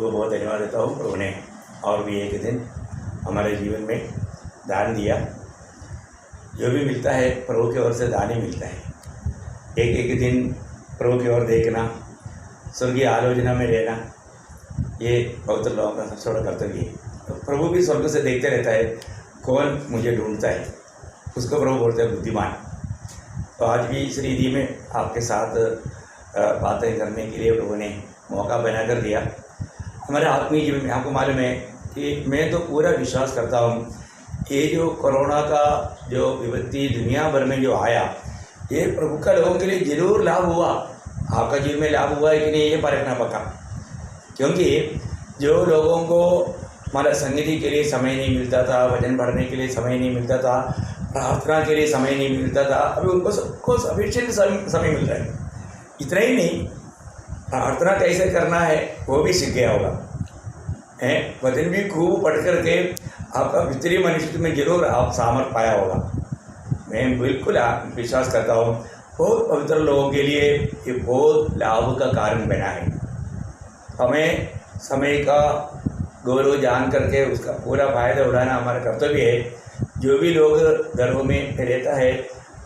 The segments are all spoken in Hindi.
को बहुत धन्यवाद देता हूँ। प्रभु ने और भी एक दिन हमारे जीवन में दान दिया। जो भी मिलता है प्रभु की ओर से दान ही मिलता है। एक एक दिन प्रभु की ओर देखना, स्वर्गीय आलोचना में रहना, ये पवित्र लोगों का सबसे बड़ा कर्तव्य है। तो प्रभु भी स्वर्ग से देखते रहता है कौन मुझे ढूंढता है, उसको प्रभु बोलते हैं बुद्धिमान। तो आज भी इस रीति में आपके साथ बातें करने के लिए प्रभु ने मौका बना कर दिया। हमारे आत्मीय जीवन में आपको मालूम है कि मैं तो पूरा विश्वास करता हूँ, ये जो कोरोना का जो विपत्ति दुनिया भर में जो आया, ये प्रभु का लोगों के लिए जरूर लाभ हुआ। आपका जीवन में लाभ हुआ है कि नहीं, ये परखना पक्का। क्योंकि जो लोगों को हमारा संगति के लिए समय नहीं मिलता था, वचन पढ़ने के लिए समय नहीं मिलता था, प्रार्थना के लिए समय नहीं मिलता था, अभी उनको सबको सफिशिएंट समय मिल रहा है। इतना ही नहीं, प्रार्थना कैसे करना है वो भी सीख गया होगा है। वचन भी खूब पढ़ करके आपका भीतरी मनुष्य में जरूर आप सामर्थ पाया होगा। मैं बिल्कुल विश्वास करता हूँ बहुत पवित्र लोगों के लिए ये बहुत लाभ का कारण बना है। हमें समय का गौरव जान करके उसका पूरा फायदा उठाना हमारा कर्तव्य है। जो भी लोग घरों में रहता है,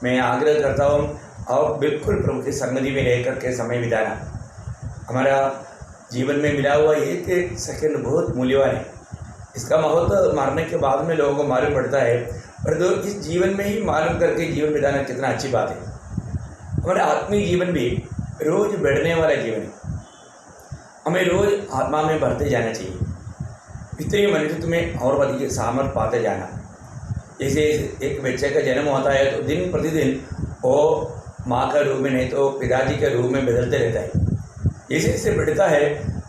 मैं आग्रह करता हूँ और बिल्कुल प्रभु की संगति में रह करके समय बिताना। हमारा जीवन में मिला हुआ एक एक सेकंड बहुत मूल्यवान है। इसका महत्व मारने के बाद में लोगों को मालूम पड़ता है, पर तो इस जीवन में ही मालूम करके जीवन बिताना कितना अच्छी बात है। हमारा आत्मीय जीवन भी रोज बढ़ने वाला जीवन है। हमें रोज आत्मा में बढ़ते जाना चाहिए, भीतरी मनुष्य में और अधिक सामर्थ पाते जाना। जैसे एक बच्चे का जन्म होता है तो दिन प्रतिदिन वो माँ का रूप में नहीं तो पिताजी के रूप में बदलते रहता है। जैसे जैसे बढ़ता है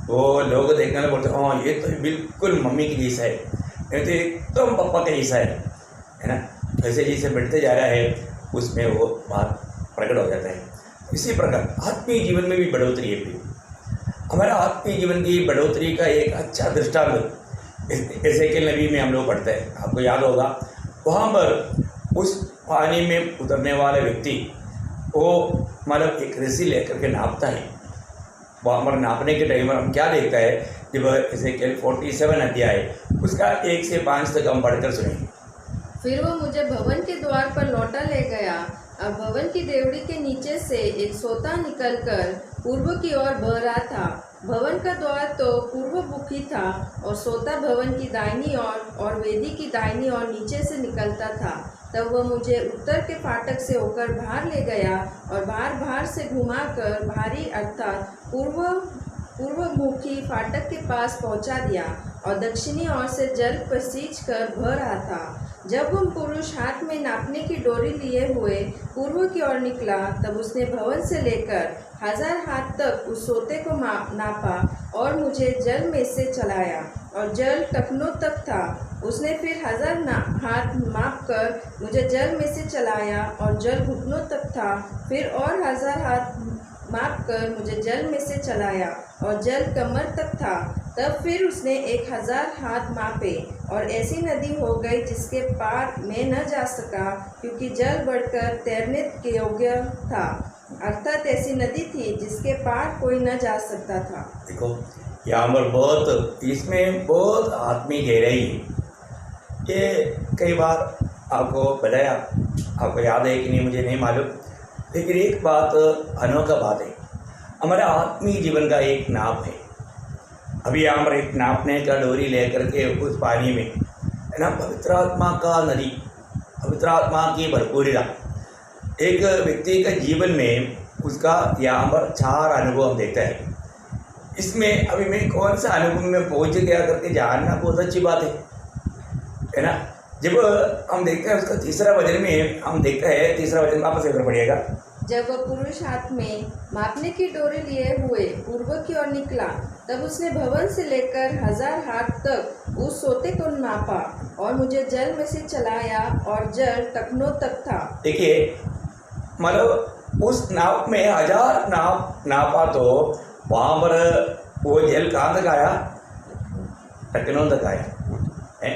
वो लोग देखने लगे, बोलते हैं हाँ ये तो बिल्कुल मम्मी की जैसा है, ये तो एकदम पापा के जैसा है ना। जैसे जैसे बढ़ते जा रहा है उसमें वो बात प्रकट हो जाता है। इसी प्रकार आत्मीय जीवन में भी बढ़ोतरी है। फिर हमारा आत्मीय जीवन की बढ़ोतरी का एक अच्छा दृष्टांत एजेकिएल नबी में हम लोग पढ़ते हैं। आपको याद होगा, वहाँ पर उस पानी में उतरने वाले व्यक्ति वो मतलब एक रस्सी लेकर के नापता है। वहाँ पर नापने के टाइम पर हम क्या देखता है, जब एजेकिएल 47 अध्याय उसका 1 से 5 तक हम पढ़कर सुनेंगे। फिर वो मुझे भवन के द्वार पर लौटा ले गया। अब भवन की देवड़ी के नीचे से एक सोता निकलकर पूर्व की ओर बह रहा था। भवन का द्वार तो पूर्वमुखी था और सोता भवन की दाहिनी ओर और वेदी की दाहिनी ओर नीचे से निकलता था। तब वह मुझे उत्तर के फाटक से होकर बाहर ले गया और बाहर से घुमाकर भारी अर्थात पूर्वमुखी फाटक के पास पहुंचा दिया और दक्षिणी ओर से जल पसीज कर बह रहा था। जब वह पुरुष हाथ में नापने की डोरी लिए हुए पूर्व की ओर निकला, तब उसने भवन से लेकर 1000 हाथ तक उस सोते को नापा और मुझे जल में से चलाया और जल टखनों तक था। उसने फिर 1000 हाथ माप कर मुझे जल में से चलाया और जल घुटनों तक था। फिर और 1000 हाथ माप कर मुझे जल में से चलाया और जल कमर तक था। तब फिर उसने 1000 हाथ मापे और ऐसी नदी हो गई जिसके पार मैं न जा सका, क्योंकि जल बढ़कर तैरने के योग्य था। अर्थात ऐसी नदी थी जिसके पार कोई न जा सकता था। देखो यहाँ पर बहुत इसमें बहुत आत्मीय गहराई है। ये कई बार आपको बताया, आपको याद है कि नहीं मुझे नहीं मालूम, लेकिन एक बात अनोखा बात है, हमारा आत्मीय जीवन का एक नाप है। अभी यहाँ पर एक नापने का डोरी लेकर के उस पानी में है ना, पवित्र आत्मा का नदी, पवित्र आत्मा की भरपूरिता। एक व्यक्ति का जीवन में उसका यहाँ पर 4 अनुभव हम देखते हैं। इसमें अभी मैं कौन सा अनुभव में पहुँच गया करके जानना बहुत अच्छी बात है ना। जब हम देखते हैं उसका तीसरा वचन में हम देखते हैं, तीसरा वचन वापस एक पढ़िएगा। जब वह पुरुष हाथ में मापने की डोरी लिए हुए पूर्व की ओर निकला, तब उसने भवन से लेकर 1000 हाथ तक उस सोते को नापा और मुझे जल में से चलाया और जल टखनों तक था। देखिए मतलब उस नाप में 1000 नापा तो वहाँ पर वो जल कहाँ तक आया, टखनों तक आया,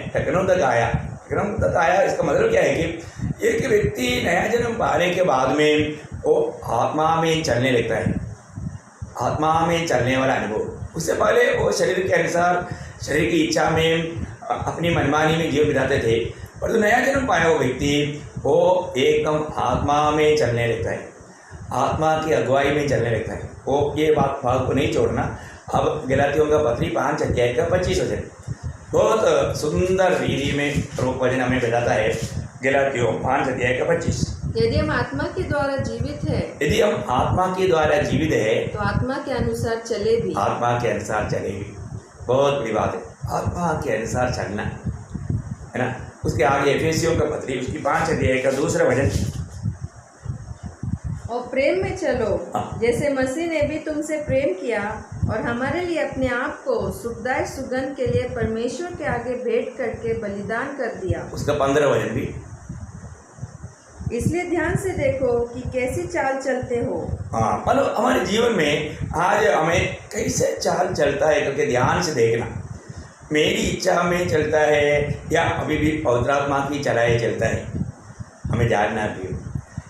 टखनों तक आया, टखनों तक आया। इसका मतलब क्या है कि एक व्यक्ति नया जन्म पाने के बाद में वो आत्मा में चलने लगता है। आत्मा में चलने वाला अनुभव उससे पहले वो शरीर के अनुसार शरीर की इच्छा में अपनी मनमानी में जीवन बिताते थे, परंतु नया जन्म पाया हुआ व्यक्ति वो एकदम आत्मा में चलने लगता है, आत्मा की अगुवाई में चलने लगता है। वो ये भाग को नहीं छोड़ना। अब गलातियों का पत्री 5 अध्याय का 25 वचन बहुत सुंदर रीति में प्रमुख वचन हमें बताता है। गलातियों 5 अध्याय का 25, यदि हम आत्मा के द्वारा जीवित है यदि हम आत्मा के द्वारा जीवित है तो आत्मा के अनुसार चले भी। आत्मा के अनुसार चलेगी। बहुत बड़ी बात है, आत्मा के अनुसार चलना है ना। उसके आगे एफेसियों का पत्री उसकी 5 अध्याय का दूसरा वचन, और प्रेम में चलो हाँ। जैसे मसीह ने भी तुमसे प्रेम किया और हमारे लिए अपने आप को सुखदायक सुगंध के लिए परमेश्वर के आगे भेंट करके बलिदान कर दिया। उसका 15 वचन भी, इसलिए ध्यान से देखो कि कैसी चाल चलते हो। हाँ मतलब हमारे जीवन में आज हमें कैसे चाल चलता है करके ध्यान से देखना। मेरी इच्छा में चलता है या अभी भी पवित्र आत्मा की चलाए चलता है, हमें जानना भी।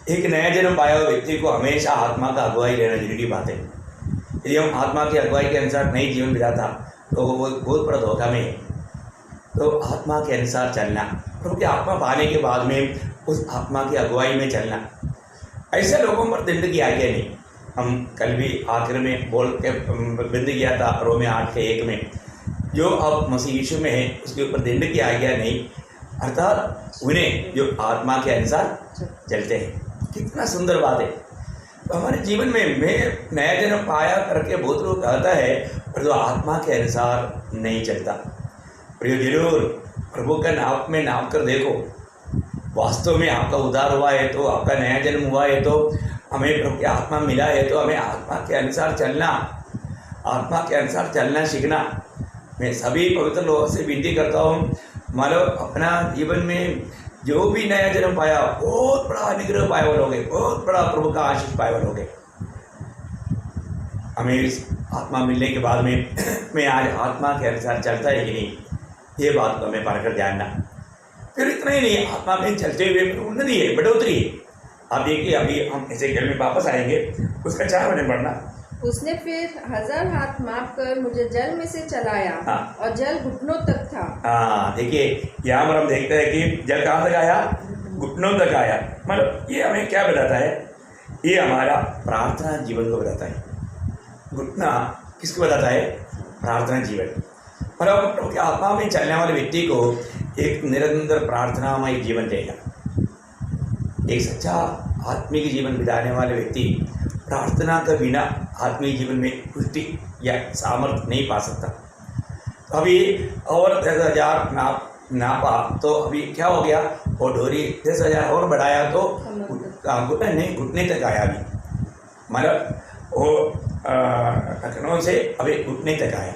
एक नया जन्म पाया हुआ व्यक्ति को हमेशा आत्मा का अगुवाई लेना जरूरी बात है। यदि हम आत्मा की अगुवाई के अनुसार नहीं जीवन बिताता तो वो बहुत बड़ा धोखा में है। तो आत्मा के अनुसार चलना, क्योंकि आत्मा पाने के बाद में उस आत्मा की अगुवाई में चलना। ऐसे लोगों पर दंड की आज्ञा नहीं। हम कल भी आखिर में बोल के बंद किया था रोमे 8:1 में, जो अब मसीह यीशु में है उसके ऊपर दंड की आज्ञा नहीं, अर्थात उन्हें जो आत्मा के अनुसार चलते हैं। कितना सुंदर बात है। तो हमारे जीवन में मैं नया जन्म पाया करके बहुत लोग कहता है पर जो आत्मा के अनुसार नहीं चलता। प्रिय जरूर प्रभु का नाप में नाप कर देखो, वास्तव में आपका उद्धार हुआ है तो, आपका नया जन्म हुआ है तो, हमें प्रभु की आत्मा मिला है तो हमें आत्मा के अनुसार चलना, आत्मा के अनुसार चलना सीखना। मैं सभी पवित्र लोगों से विनती करता हूँ, मतलब अपना जीवन में जो भी नया जन्म पाया बहुत बड़ा अनुग्रह पाए हुए लोग, बहुत बड़ा प्रभु का आशीष पाए हुए लोग। हमें इस आत्मा मिलने के बाद में मैं आज आत्मा के अनुसार चलता है कि नहीं, ये बात को हमें पढ़ कर जानना। फिर इतना ही नहीं, आत्मा में चलते हुए उन्नति है, बढ़ोतरी है। आप देखिए अभी हम ऐसे घर में वापस आएंगे, उसका 4 वचन पढ़ना। उसने फिर 1000 हाथ माप कर मुझे जल में से चलाया, हाँ। और जल घुटनों तक था। हाँ देखिए यहाँ पर हम देखते हैं कि जल कहाँ तक आया, घुटनों तक आया। मतलब ये हमें क्या बताता है, ये हमारा प्रार्थना जीवन को बताता है। घुटना किसको बताता है, प्रार्थना जीवन। मतलब प्रभु की आत्मा में चलने वाले व्यक्ति को एक निरंतर प्रार्थनामय जीवन देगा। एक सच्चा आत्मिक जीवन बिताने वाले व्यक्ति प्रार्थना के बिना आत्मीय जीवन में पुष्टि या सामर्थ्य नहीं पा सकता। तो अभी और 10,000 नापा तो अभी क्या हो गया, वो डोरी 10,000 और बढ़ाया तो घुटने तक आया। अभी मतलब वो टखनों से अभी घुटने तक आया।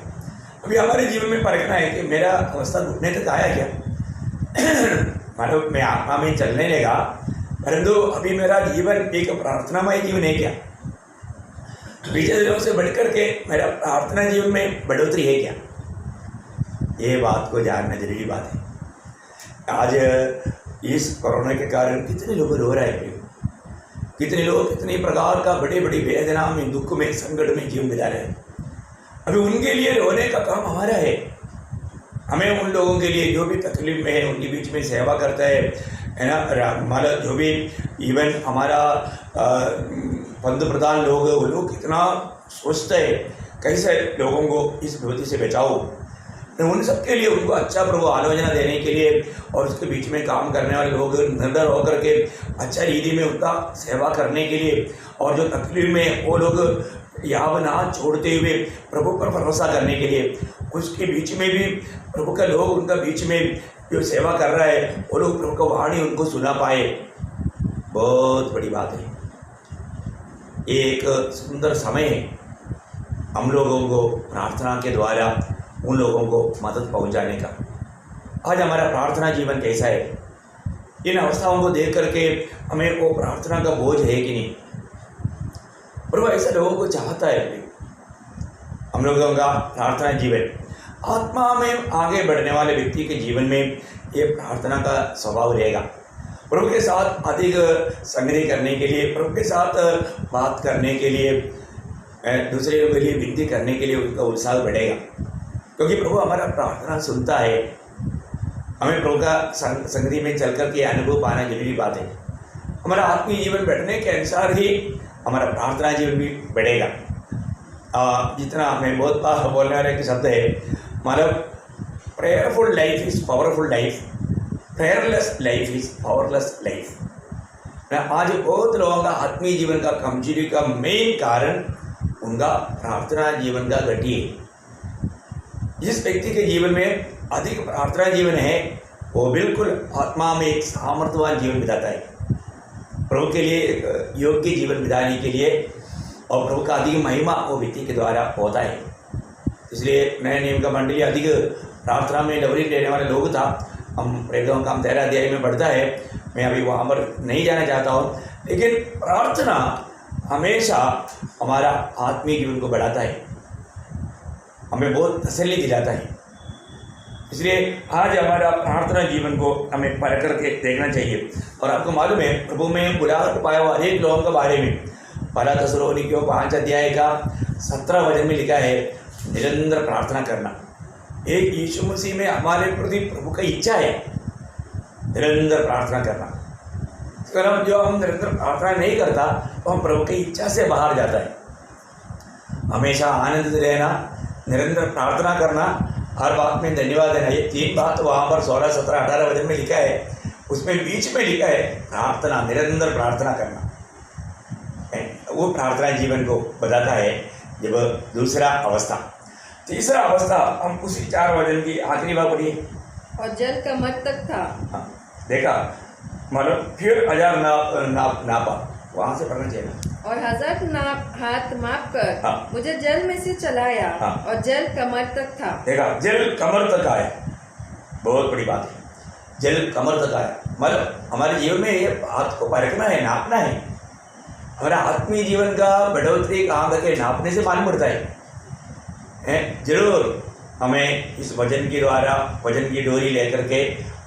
अभी हमारे जीवन में परखना है कि मेरा अवस्था घुटने तक आया क्या। मतलब मैं आत्मा में चलने लगा, परंतु अभी मेरा जीवन एक प्रार्थनामय जीवन है क्या, पिछले दिनों से बढ़कर के मेरा प्रार्थना जीवन में बढ़ोतरी है क्या, ये बात को जानना जरूरी बात है। आज इस कोरोना के कारण कितने लोग रो रहे हैं, कितने लोग कितने प्रकार का बड़े बड़ी वेदना में, दुख में, संकट में जीवन बिता रहे हैं। अभी उनके लिए रोने का काम हमारा है। हमें उन लोगों के लिए जो भी तकलीफ में है उनके बीच में सेवा करता है ना। हमारा जो भी इवन हमारा पंत प्रधान लोग वो लोग कितना सोचते हैं कैसे लोगों को इस विपत्ति से बचाओ। उन सबके लिए उनको अच्छा प्रभु आलोचना देने के लिए और उसके बीच में काम करने वाले लोग निर्धर होकर के अच्छा रीति में उनका सेवा करने के लिए, और जो तकलीफ में वो लोग याव ना छोड़ते हुए प्रभु पर भरोसा करने के लिए, उसके बीच में भी प्रभु का लोग उनका बीच में जो सेवा कर रहा है वो लोग प्रभु का वाणी उनको सुना पाए, बहुत बड़ी बात है। एक सुंदर समय है हम लोगों को प्रार्थना के द्वारा उन लोगों को मदद पहुंचाने का। आज हमारा प्रार्थना जीवन कैसा है, इन अवस्थाओं को देख करके हमें वो प्रार्थना का बोझ है कि नहीं। और वो ऐसे लोगों को चाहता है हम लोगों का प्रार्थना जीवन। आत्मा में आगे बढ़ने वाले व्यक्ति के जीवन में ये प्रार्थना का स्वभाव रहेगा। प्रभु के साथ अधिक संगति करने के लिए, प्रभु के साथ बात करने के लिए दूसरे लोगों के लिए विनती करने के लिए उनका उत्साह बढ़ेगा, क्योंकि प्रभु हमारा प्रार्थना सुनता है। हमें प्रभु का संगति में चल कर के अनुभव पाना जरूरी बात है। हमारा आत्मीय जीवन बढ़ने के अनुसार ही हमारा प्रार्थना जीवन भी बढ़ेगा। जितना हमें बहुत बार बोलने वाले के शब्द है, मतलब prayerful life is powerful life, prayerless life is powerless life. आज बहुत लोगों का आत्मीय जीवन का कमजोरी का मेन कारण उनका प्रार्थना जीवन का घटी है। जिस व्यक्ति के जीवन में अधिक प्रार्थना जीवन है वो बिल्कुल आत्मा में एक सामर्थ्यवान जीवन बिताता है, प्रभु के लिए एक योग्य जीवन बिताने के लिए, और प्रभु का अधिक महिमा वो व्यक्ति के द्वारा होता है। इसलिए नए नियम का मंडली अधिक प्रार्थना में डबरी लेने वाले लोग था। हम प्रेरितों का 13 अध्याय में बढ़ता है, मैं अभी वहाँ पर नहीं जाना चाहता हूँ, लेकिन प्रार्थना हमेशा हमारा आत्मीय जीवन को बढ़ाता है, हमें बहुत तसल्ली दिलाता है। इसलिए आज हमारा प्रार्थना जीवन को हमें परख करके देखना चाहिए। और आपको मालूम है, प्रभु में बुलाहट पाया हुआ अनेक लोगों के बारे में पहला थिस्सलुनीकियों 5 अध्याय का 17 वचन में लिखा है, निरंतर प्रार्थना करना। एक यीशु मसीह में हमारे प्रति प्रभु का इच्छा है निरंतर प्रार्थना करना। अगर हम निरंतर प्रार्थना नहीं करता तो हम प्रभु की इच्छा से बाहर जाता है। हमेशा आनंदित रहना, निरंतर प्रार्थना करना, हर बात में धन्यवाद देना, ये 3 बात वहाँ पर 16, 17, 18 वचन में लिखा है। उसमें बीच में लिखा है प्रार्थना, निरंतर प्रार्थना करना। वो प्रार्थना जीवन को बताता है। जब दूसरा अवस्था, तीसरा अवस्था हम उसी 4 वचन की आखिरी बात पढ़िए। और जल कमर तक था। हाँ, देखा, मतलब फिर 1000 नापा, वहाँ से पढ़ना चाहिए ना। और 1000 हाथ माप कर हाँ। मुझे जल में से चलाया। हाँ। और जल कमर तक था। देखा, जल कमर तक आया, बहुत बड़ी बात है। जल कमर तक आया, मतलब हमारे जीवन में ये बात को परखना है, नापना है। हमारा आत्मीय जीवन का बढ़ोतरी कहाँ तक है, नापने से मालूम पड़ता है। जरूर हमें इस वचन के द्वारा, वचन की डोरी लेकर के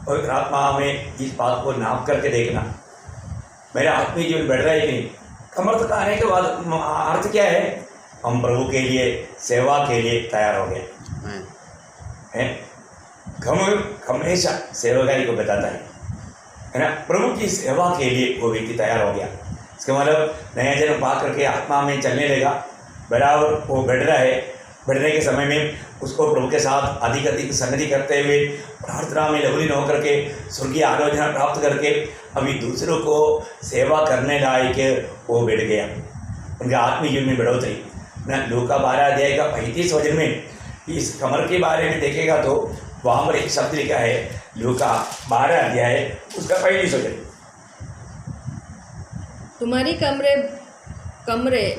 और आत्मा में इस बात को नाप करके देखना, मेरा आत्मीय जीवन बढ़ रहा है कि नहीं। कमर तक आने के बाद अर्थ क्या है, हम प्रभु के लिए, सेवा के लिए तैयार हो गए हैं। हमेशा सेवाकारी को बताता है ना, प्रभु की सेवा के लिए वो व्यक्ति तैयार हो गया। इसका मतलब नया जन्म पा करके आत्मा में चलने लगा, बराबर वो बढ़ रहा है। बढ़ने के समय में उसको प्रभु के साथ अधिक अधिक संगति करते हुए प्रार्थना में लवलीन होकर के स्वर्गीय आलोचना प्राप्त करके अभी दूसरों को सेवा करने लायक वो बढ़ गया, उनके आत्मीय जीवन में बढ़ोतरी ना। लूका 12 अध्याय का 35 वचन में इस कमर के बारे में देखेगा तो वहाँ पर एक शब्द लिखा है, लूका 12 अध्याय उसका 35 वचन, तुम्हारी कमरे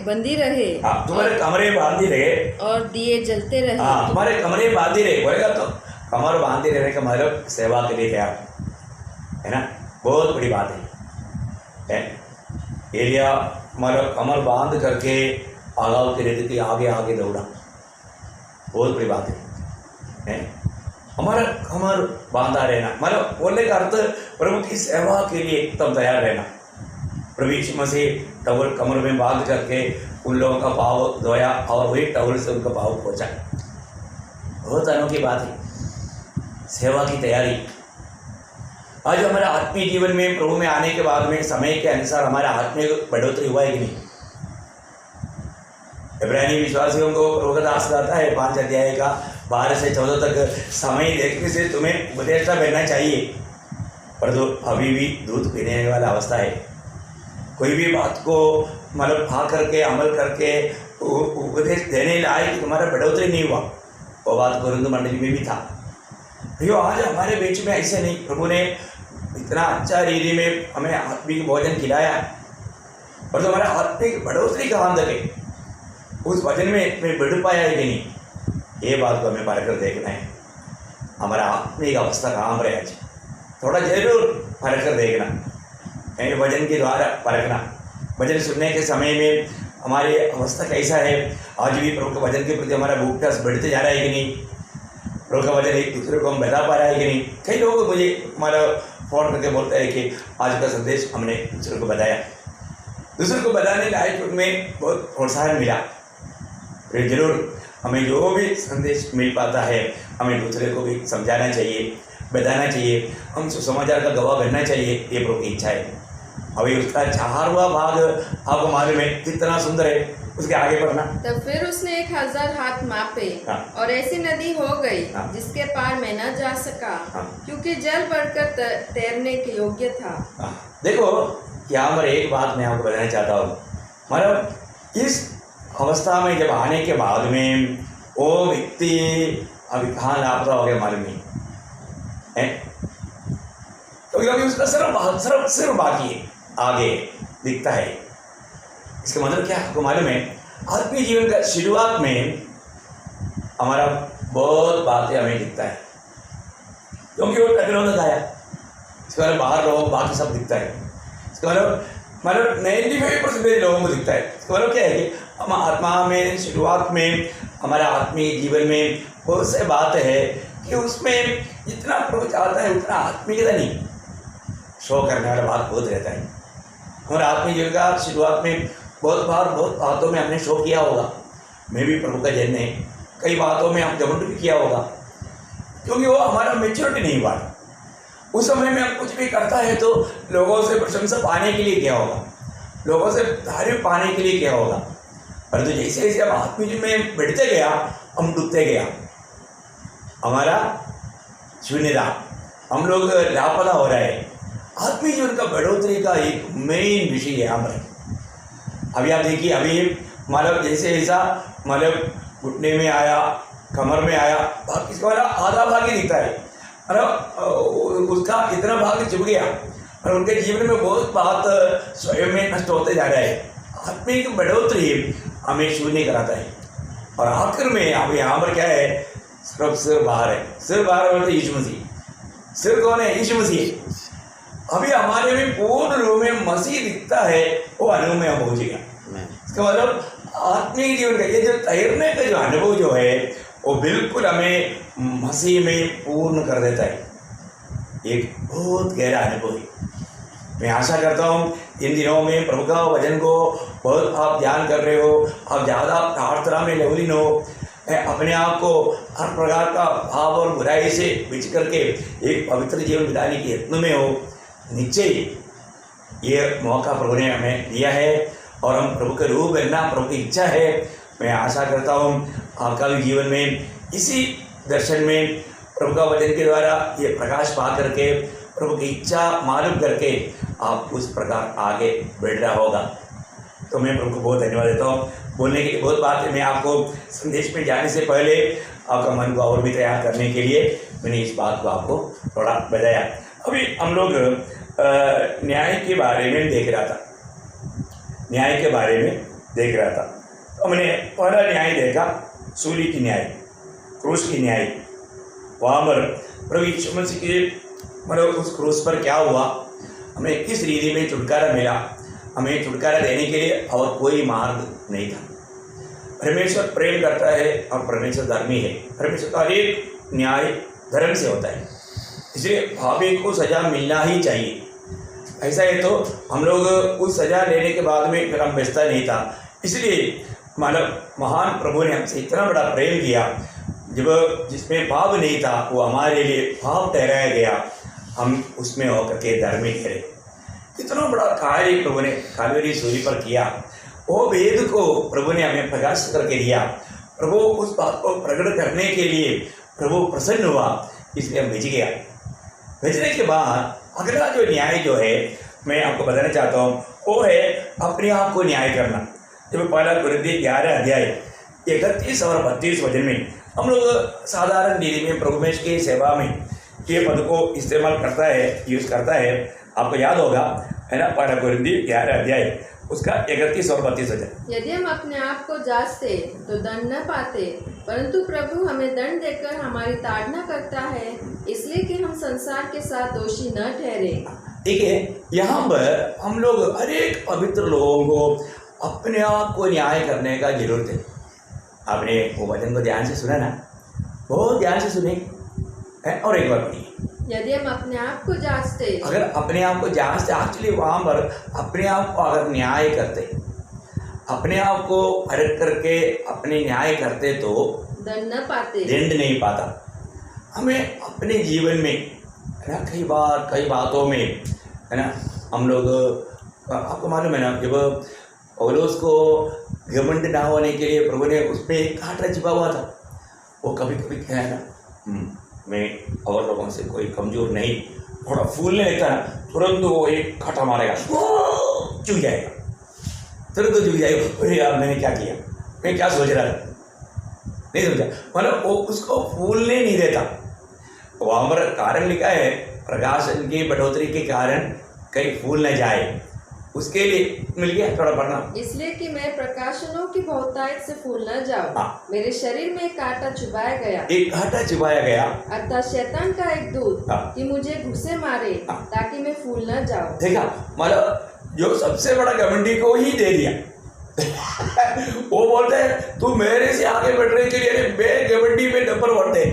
बंदी रहे। हाँ, तुम्हारे कमरे बांधी रहे और दिए जलते रहे। हाँ, तुम्हारे कमरे बांधी रहे बोलेगा तो कमर बांधे रहने का मतलब सेवा के लिए तैयार है ना, बहुत बड़ी बात है। एलिया मतलब कमर बांध करके आगाव के रेत के आगे आगे दौड़ा, बहुत बड़ी बात है। हमारा कमर बांधा रहना मतलब बोलने का अर्थ प्रभु की सेवा के लिए एकदम तैयार रहना। प्रभु यीशु मसीह टवल कमर में बांध करके उन लोगों का पाँव धोया और वही टवल से उनका पाँव पहुँचा। बहुत अनोखी बात है, सेवा की तैयारी। आज हमारा आत्मीय जीवन में प्रभु में आने के बाद में समय के अनुसार हमारा आत्मीय बढ़ोतरी हुआ है कि नहीं। इब्रानी विश्वासियों को प्रभु का दास कहता है 5 अध्याय का 12 से 14 तक, समय देखने से तुम्हें उपदेष्टा बनना चाहिए, पर तो अभी भी दूध पीने वाला अवस्था है। कोई भी बात को मतलब पा करके अमल करके उपदेश देने लायक कि तुम्हारा बढ़ोतरी नहीं हुआ, वो बात कुरिन्थ मंडली में भी था। भैया आज हमारे बीच में ऐसे नहीं, प्रभु ने इतना अच्छा रीति में हमें आत्मिक भोजन खिलाया, और तो हमारा आत्मिक बढ़ोतरी कहाँ तक है, उस भजन में बढ़ पाया है कि नहीं, ये बात को हमें परख कर देखना है। हमारा आत्मिक अवस्था कहाँ पर है आज, थोड़ा जरूर परख कर देखना, भजन के द्वारा परखना। भजन सुनने के समय में हमारी अवस्था कैसा है, आज भी प्रभु के वचन के प्रति हमारा भूख प्यास बढ़ते जा रहा है कि नहीं, प्रभु का वचन एक दूसरे को हम बता पा रहा है कि नहीं। कई लोग मुझे हमारा फ़ोन करके बोलते हैं कि आज का संदेश हमने दूसरे को बताया, दूसरे को बताने लायक उनमें बहुत प्रोत्साहन मिला, फिर जरूर हमें जो भी संदेश मिल पाता है हमें दूसरे को भी समझाना चाहिए, बताना चाहिए, हम सुसमाचार का गवाह बनना चाहिए, ये प्रभु की इच्छा है। अभी उसका 4वां भाग आपको मालूम है कितना सुंदर है, उसके आगे पढ़ना। तब फिर उसने 1000 हाथ मापे हाँ। और ऐसी नदी हो गई हाँ। जिसके पार मैं न जा सका, हाँ। क्योंकि जल बढ़कर तैरने के योग्य था। देखो यहाँ पर एक बात मैं आपको बताना चाहता हूँ, मतलब इस अवस्था में जब आने के बाद में वो व्यक्ति अभी कहाँ लापता हो गया मालूम नहीं है, क्योंकि अभी उसका सिर्फ बाकी है, आगे दिखता है। इसका मतलब क्या आपको मालूम है, आत्मीय जीवन का शुरुआत में हमारा बहुत बातें हमें दिखता है, क्योंकि वो टेक्नोलॉजी आया, इसके बाद बाहर लोगों बाकी सब दिखता है। इसका मतलब 95% लोगों को दिखता है। इसका मतलब क्या है कि हम आत्मा में शुरुआत में हमारा आत्मीय जीवन में बहुत से बात है कि उसमें जितना प्रभु चाहता है उतना आत्मीयता नहीं शो करने वाला बात बहुत रहता है। हमारा आत्मीय जीवन का शुरुआत में बहुत बातों में हमने शो किया होगा, मैं भी प्रभु का जन है, कई बातों में हम जबरदस्ती भी किया होगा, क्योंकि वो हमारा मेच्योरिटी नहीं हुआ। उस समय में हम कुछ भी करता है तो लोगों से प्रशंसा पाने के लिए क्या होगा, लोगों से तारीफ पाने के लिए क्या होगा, परंतु जैसे जैसे हम आत्मीय जीवन में बढ़ते गया हम डूबते गया, हमारा शून्यता, हम लोग लापता हो रहे हैं। आत्मीय जीवन का बढ़ोतरी का एक मेन विषय यहाँ पर। अभी आप देखिए, अभी मतलब जैसे ऐसा मतलब घुटने में आया, कमर में आया, बाकी इसका वाला आधा भाग ही दिखता है, मतलब उसका इतना भाग चुप गया और उनके जीवन में बहुत बात स्वयं में नष्ट होते जा रहा है। आत्मीय की बढ़ोतरी हमें शून्य कराता है। और आखिर में अब यहाँ पर क्या है, सिर बाहर है, सिर बाहर मतलब यीशु मसीह। सिर कौन है? यीशु मसीह। अभी हमारे में पूर्ण रूप में मसीह दिखता है, वो अनुभव में हम पहुँचेगा। इसका मतलब आत्मीय जीवन का ये जो तैरने का जो अनुभव जो है वो बिल्कुल हमें मसीह में पूर्ण कर देता है, एक बहुत गहरा अनुभव है। मैं आशा करता हूँ इन दिनों में प्रभु का वचन को बहुत आप ध्यान कर रहे हो, आप ज़्यादा प्रार्थना में लवलीन हो, अपने आप को हर प्रकार का भाव और बुराई से बच करके एक पवित्र जीवन बिताने के यत्न में हो। निश्चय ये मौका प्रभु ने हमें दिया है और हम प्रभु के रूप बनना प्रभु की इच्छा है। मैं आशा करता हूँ आपका भी जीवन में इसी दर्शन में प्रभु का वचन के द्वारा ये प्रकाश पा करके प्रभु की इच्छा मालूम करके आप उस प्रकार आगे बढ़ रहा होगा। तो मैं प्रभु को बहुत धन्यवाद देता हूँ। बोलने के लिए बहुत बात है, मैं आपको संदेश में जाने से पहले आपका मन को और भी तैयार करने के लिए मैंने इस बात को आपको थोड़ा बताया। अभी हम लोग न्याय के बारे में देख रहा था, न्याय के बारे में देख रहा था। तो हमने पहला न्याय देखा, सूली की न्याय, क्रूस की न्याय। वहाँ पर प्रभु यीशु मसीह के मतलब उस क्रूस पर क्या हुआ, हमें किस रीति में छुटकारा मिला, हमें छुटकारा देने के लिए और कोई मार्ग नहीं था। परमेश्वर प्रेम करता है और परमेश्वर धर्मी है। परमेश्वर का हर एक न्याय धर्म से होता है, इसलिए पापी को सजा मिलना ही चाहिए। ऐसा है तो हम लोग उस सजा लेने के बाद में फिर हम बचता नहीं था। इसलिए मानव महान प्रभु ने हमसे इतना बड़ा प्रेम किया, जब जिसमें पाप नहीं था वो हमारे लिए पाप ठहराया गया, हम उसमें होकर के धर्मी ठहरे। इतना बड़ा कार्य प्रभु ने कालवरी सूली पर किया, वो वेद को प्रभु ने हमें प्रकाश करके दिया। प्रभु उस बात को प्रकट करने के लिए प्रभु प्रसन्न हुआ, इसलिए हम भेज गया। भेजने के बाद अगला जो न्याय जो है मैं आपको बताना चाहता हूँ, वो है अपने आप को न्याय करना। जब पहला कुरिन्थियों 11 अध्याय 31 और 32 वचन में हम लोग साधारण रीति में प्रभु में की सेवा में ये पद को इस्तेमाल करता है, यूज़ करता है। आपको याद होगा है ना, पहला कुरिन्थियों 11 अध्याय उसका 31 और 32 वचन। यदि हम अपने आप को जांचते तो दंड न पाते, परंतु प्रभु हमें दंड देकर हमारी ताड़ना करता है, इसलिए कि हम संसार के साथ दोषी न ठहरे। ठीक है, यहाँ पर हम लोग हर एक पवित्र लोगों को अपने आप को न्याय करने का जरूरत है। आपने वो वचन को ध्यान से सुना ना, बहुत ध्यान से सुने है, और एक बार पढ़िए। यदि हम अपने आप को जांचते, अगर अपने आप को जांचते, एक्चुअली वहाँ पर अपने आप को अगर न्याय करते, अपने आप को परख करके अपने न्याय करते तो दंड न पाते। दंड नहीं पाता। हमें अपने जीवन में है ना कई बातों में है ना हम लोग आपको मालूम है ना जब पौलुस को घमंड ना होने के लिए प्रभु ने उसमें एक कांटा छिपा हुआ था। वो कभी कभी क्या है ना मैं और लोगों से कोई कमजोर नहीं, थोड़ा फूलने लगता ना तुरंत वो एक कांटा मारेगा, चुभ जाएगा, तुरंत तो चुभ जाएगा। अरे यार मैंने क्या किया, मैं क्या सोच रहा था, नहीं समझा। मतलब वो उसको फूलने नहीं देता। वहाँ पर कारण लिखा है प्रकाशन की बढ़ोतरी के कारण कहीं फूल न जाए, उसके लिए मिल गया थोड़ा पढ़ना। इसलिए कि मैं प्रकाशनों की बहुतायत से फूल न जाऊं, हाँ। मेरे शरीर में एक कांटा चुभाया गया, एक कांटा छिपाया गया, अर्थात शैतान का एक दूत हाँ। कि मुझे घुसे मारे हाँ। ताकि मैं फूल न जाऊं। देखा मतलब जो सबसे बड़ा घमंडी को ही दे दिया। वो बोलते हैं तू मेरे से आगे बढ़ने के लिए मैं घमंडी में नंबर वन दे।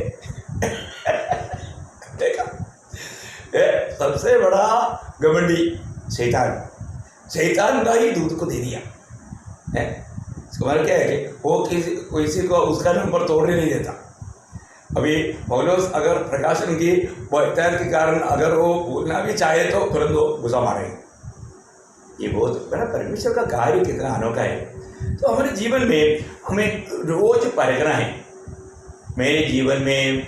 देखा सबसे बड़ा घमंडी शैतान का ही दूध को दे दिया है। इसका मतलब क्या है कि वो किसी को उसका नंबर तोड़ने नहीं देता। अभी पौलुस अगर प्रकाशन की बहुतायत के कारण अगर वो बोलना भी चाहे तो तुरंत वो गुस्सा मारेंगे। ये बहुत बड़ा परमेश्वर का कार्य कितना अनोखा है। तो हमारे जीवन में हमें रोज परखना है। मेरे जीवन में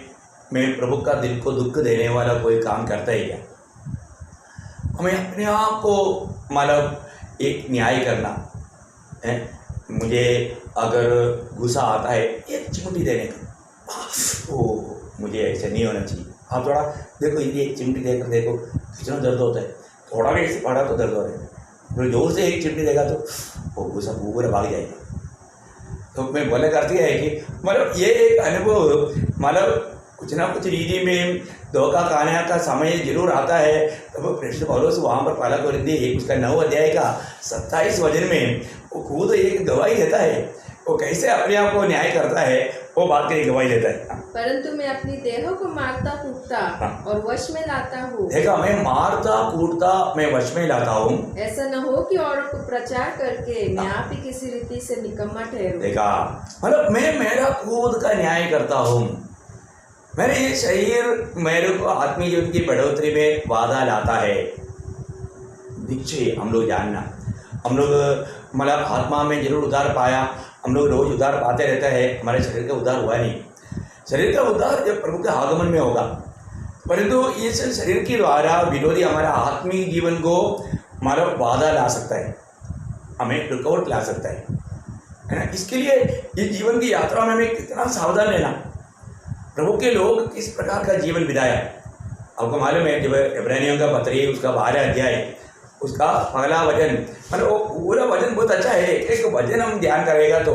मैं प्रभु का दिल को दुख देने वाला कोई काम करता है क्या? हमें अपने आप को मतलब एक न्याय करना है। मुझे अगर गुस्सा आता है एक चिमटी देने का, ओ मुझे ऐसे नहीं होना चाहिए। आप थोड़ा देखो ये एक चिमटी देकर देखो कितना दर्द होता है। थोड़ा भी ऐसे पड़ा तो दर्द हो रहा है, जोर से एक चिमटी देगा तो वो गुस्सा पूरा भाग जाएगा। तो मैं बोले करती है कि मतलब ये एक अनुभव मतलब कुछ ना कुछ रीति में धोखा खाने का समय जरूर आता है। तो प्रेषित पौलुस वहाँ पर पहला कोरिन्थी उसका 9 अध्याय का 27 वचन में वो खुद एक गवाही देता है। वो कैसे अपने आप को न्याय करता है वो बात की गवाही देता है। परंतु मैं अपनी देह को मारता कूटता और वश में लाता हूँ। देखा मैं मारता कूटता मैं वश में लाता हूँ। ऐसा न हो कि औरों को प्रचार करके मैं आप ही किसी रीति से निकम्मा ठहरूं। देखा मतलब मैं मेरा खुद का न्याय करता हूँ। मेरे ये शरीर मेरे को आत्मीय जीवन की बढ़ोतरी में बाधा लाता है। निश्चय हम लोग जानना, हम लोग मतलब आत्मा में जरूर उद्धार पाया, हम लोग रोज उद्धार पाते रहते हैं। हमारे शरीर का उद्धार हुआ नहीं। शरीर का उद्धार जब प्रभु के आगमन में होगा, परंतु इस शरीर के द्वारा विरोधी हमारा आत्मीय जीवन को हमारा बाधा ला सकता है, हमें रुकावट ला सकता है ना। इसके लिए इस जीवन की यात्रा में हमें कितना सावधान रहना। प्रभु के लोग किस प्रकार का जीवन बिताया आपको मालूम है। जब इब्रानियों का पत्री उसका 12 अध्याय उसका पहला वचन मतलब वो पूरा वचन बहुत अच्छा है। एक वचन हम ध्यान करेगा तो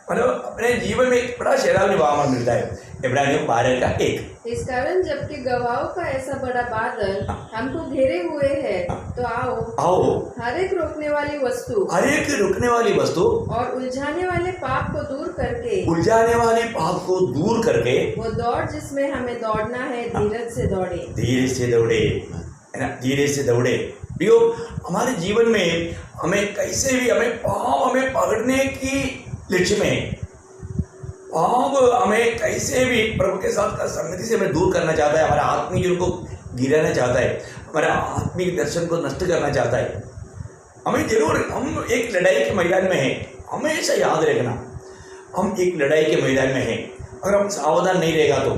मतलब अपने जीवन में एक बड़ा शैतानी वामन मिलता है। इब्रानियों 12 का 1। इस कारण जबकि गवाहों का ऐसा बड़ा बादल हमको घेरे हुए है, तो आओ हर एक रोकने वाली वस्तु और उलझाने वाले पाप को दूर करके वो दौड़ जिसमें हमें दौड़ना है धीरज से दौड़े है ना, धीरे से दौड़े। प्रियो हमारे जीवन में हमें कैसे भी हमें पकड़ने की लक्ष्य में पाप हमें कैसे भी प्रभु के साथ का संगति से हमें दूर करना चाहता है। हमारा आत्मीय जीवन को गिराना चाहता है, हमारा आत्मिक दर्शन को नष्ट करना चाहता है। हमें जरूर हम एक लड़ाई के मैदान में हैं। हमेशा याद रखना हम एक लड़ाई के मैदान में हैं। अगर हम सावधान नहीं रहेगा तो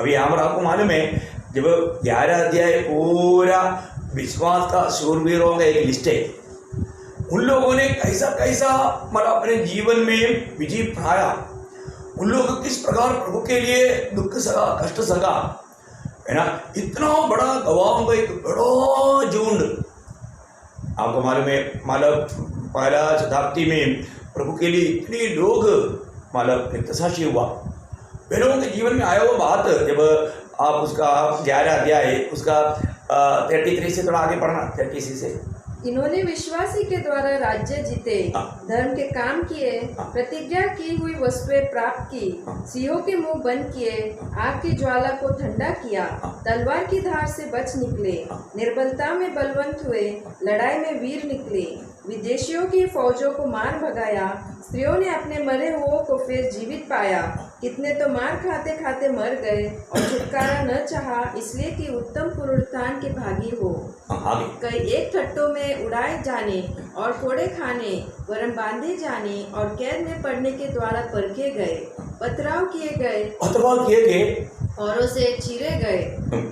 अभी यहाँ पर आपको मालूम है जब 11 अध्याय पूरा विश्वास का शूरवीरों का एक लिस्ट है। उन लोगों ने कैसा मतलब अपने जीवन में विजय पाया। उन लोगों को किस प्रकार प्रभु के लिए दुख सगा कष्ट सगा है ना। इतना बड़ा गवाहों का एक बड़ा झुंड आपको मालूम है। मतलब पहला शताब्दी में प्रभु के लिए इतने लोग मतलब नित्यसाक्षी हुआ। वे लोगों के जीवन में आया हुआ बात जब आप उसका 11 अध्याय उसका 33 से थोड़ा आगे पढ़ना, 36 से इन्होंने विश्वासी के द्वारा राज्य जीते, हाँ। धर्म के काम किए, हाँ। प्रतिज्ञा की हुई वस्तुएं प्राप्त की, हाँ। सिंहों के मुंह बंद किए, आग की ज्वाला को ठंडा किया, हाँ। तलवार की धार से बच निकले, हाँ। निर्बलता में बलवंत हुए, लड़ाई में वीर निकले, विदेशियों की फौजों को मार भगाया, स्त्रियों ने अपने मरे हुओं को फिर जीवित पाया, कितने तो मार खाते खाते मर गए और छुटकारा न चाहा, इसलिए कि उत्तम पुनरुत्थान के भागी हो। आगे कई एक ठट्टों में उड़ाए जाने और कोड़े खाने वरन बांधे जाने और कैद में पड़ने के द्वारा परखे गए, पथराव किए गए, अथवा किए गए, औरों से चीरे गए,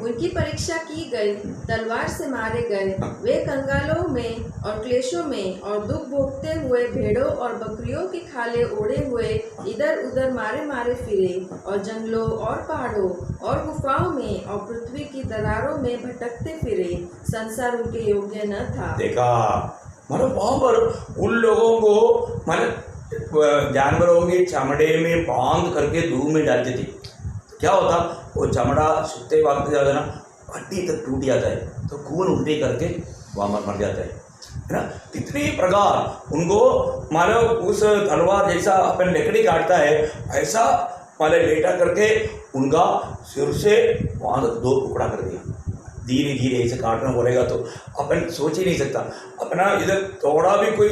उनकी परीक्षा की गई, तलवार से मारे गए, वे कंगालों में और क्लेशों में और दुख भोगते हुए भेड़ों और बकरियों की खाले ओढ़े हुए इधर उधर मारे मारे फिरे और जंगलों और पहाड़ों और गुफाओं में और पृथ्वी की दरारों में भटकते फिरे, संसार उनके योग्य न था। देखा मतलब वहाँ पर उन लोगों को मतलब जानवरों के चमड़े में बांध करके धूप में डालते थे। क्या होता, वो चमड़ा सूखते वक्त जाता है ना, हड्डी तक टूट जाता है, तो खून उल्टी करके वहाँ मर जाता है ना। कितनी प्रकार उनको मानो उस तलवार जैसा अपन लकड़ी काटता है ऐसा मानो लेटा करके उनका सिर से वहाँ तक 2 टुकड़ा कर दिया। धीरे धीरे ऐसे काटना बोलेगा तो अपन सोच ही नहीं सकता, अपना इधर थोड़ा भी कोई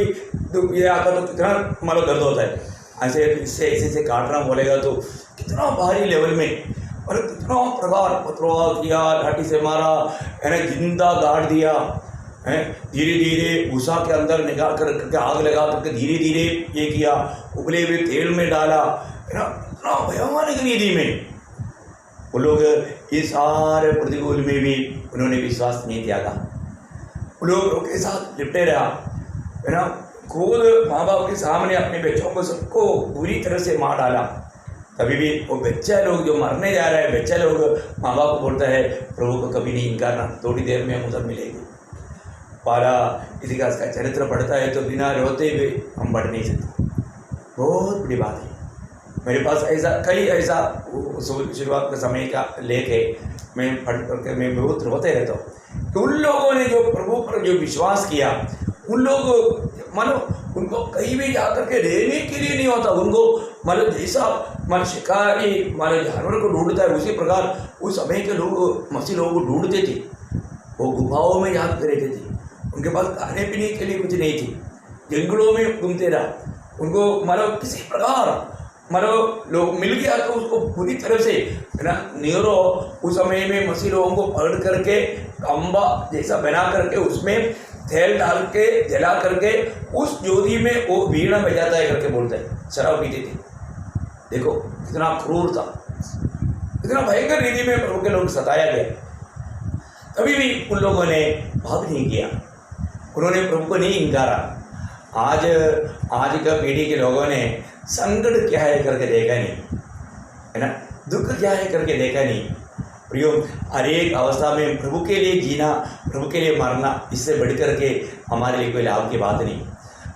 ये आता तो कितना मानो दर्द होता है। ऐसे इससे ऐसे काटना बोलेगा तो कितना भारी लेवल में और कितना प्रकार पथरवा किया, लाठी से मारा है ना, जिंदा गाड़ दिया है, धीरे धीरे भूसा के अंदर निकाल करके आग लगा करके धीरे धीरे ये किया, उबले हुए तेल में डाला है ना, इतना भयानक रीति में वो लोग इस सारे प्रतिकूल में भी उन्होंने विश्वास नहीं त्यागा। वो लोग के साथ लिपटे रहा है ना, खुद माँ बाप के सामने अपने बच्चों को सबको बुरी तरह से मार डाला। कभी भी वो बच्चा लोग जो मरने जा रहा है, बच्चा लोग माँ बाप को बोलता है प्रभु को कभी नहीं इनकारना, थोड़ी देर में हम उधर मिलेंगे। पारा इतिहास का चरित्र पढ़ता है तो बिना रोते हुए हम बढ़ नहीं सकते। बहुत बड़ी बात है। मेरे पास ऐसा शुरुआत के समय का लेख है, मैं पढ़ करके मैं बहुत रोते रहता हूँ कि उन लोगों ने जो प्रभु पर जो विश्वास किया, उन लोग मानो उनको कहीं भी जा करके रहने के लिए नहीं होता, उनको मानो जैसा मानो शिकारी मानो जानवर को ढूंढता है उसी प्रकार उस समय के लोग मसीह लोगों को ढूंढते थे। वो गुफाओं में जा कर रहते थे, उनके पास खाने पीने के लिए कुछ नहीं थी, जंगलों में घूमते रहा। उनको मानो किसी प्रकार मानो लोग मिल गया तो उसको पूरी तरह से है ना, नीरो उस समय में मसीह लोगों को पकड़ करके खंबा जैसा बना करके उसमें तेल डाल के जला करके उस ज्योति में वो वीणा बजाता है करके बोलता है, शराब पीते थे। देखो कितना क्रूर था, कितना भयंकर रीति में प्रभु के लोग सताया गया। तभी भी उन लोगों ने भाव नहीं किया, उन्होंने प्रभु को नहीं इंकारा। आज का पीढ़ी के लोगों ने संकट क्या है करके देखा नहीं, है ना, दुख क्या है करके देखा नहीं। प्रियो, हर एक अवस्था में प्रभु के लिए जीना, प्रभु के लिए मरना, इससे बढ़ करके हमारे लिए कोई लाभ की बात नहीं।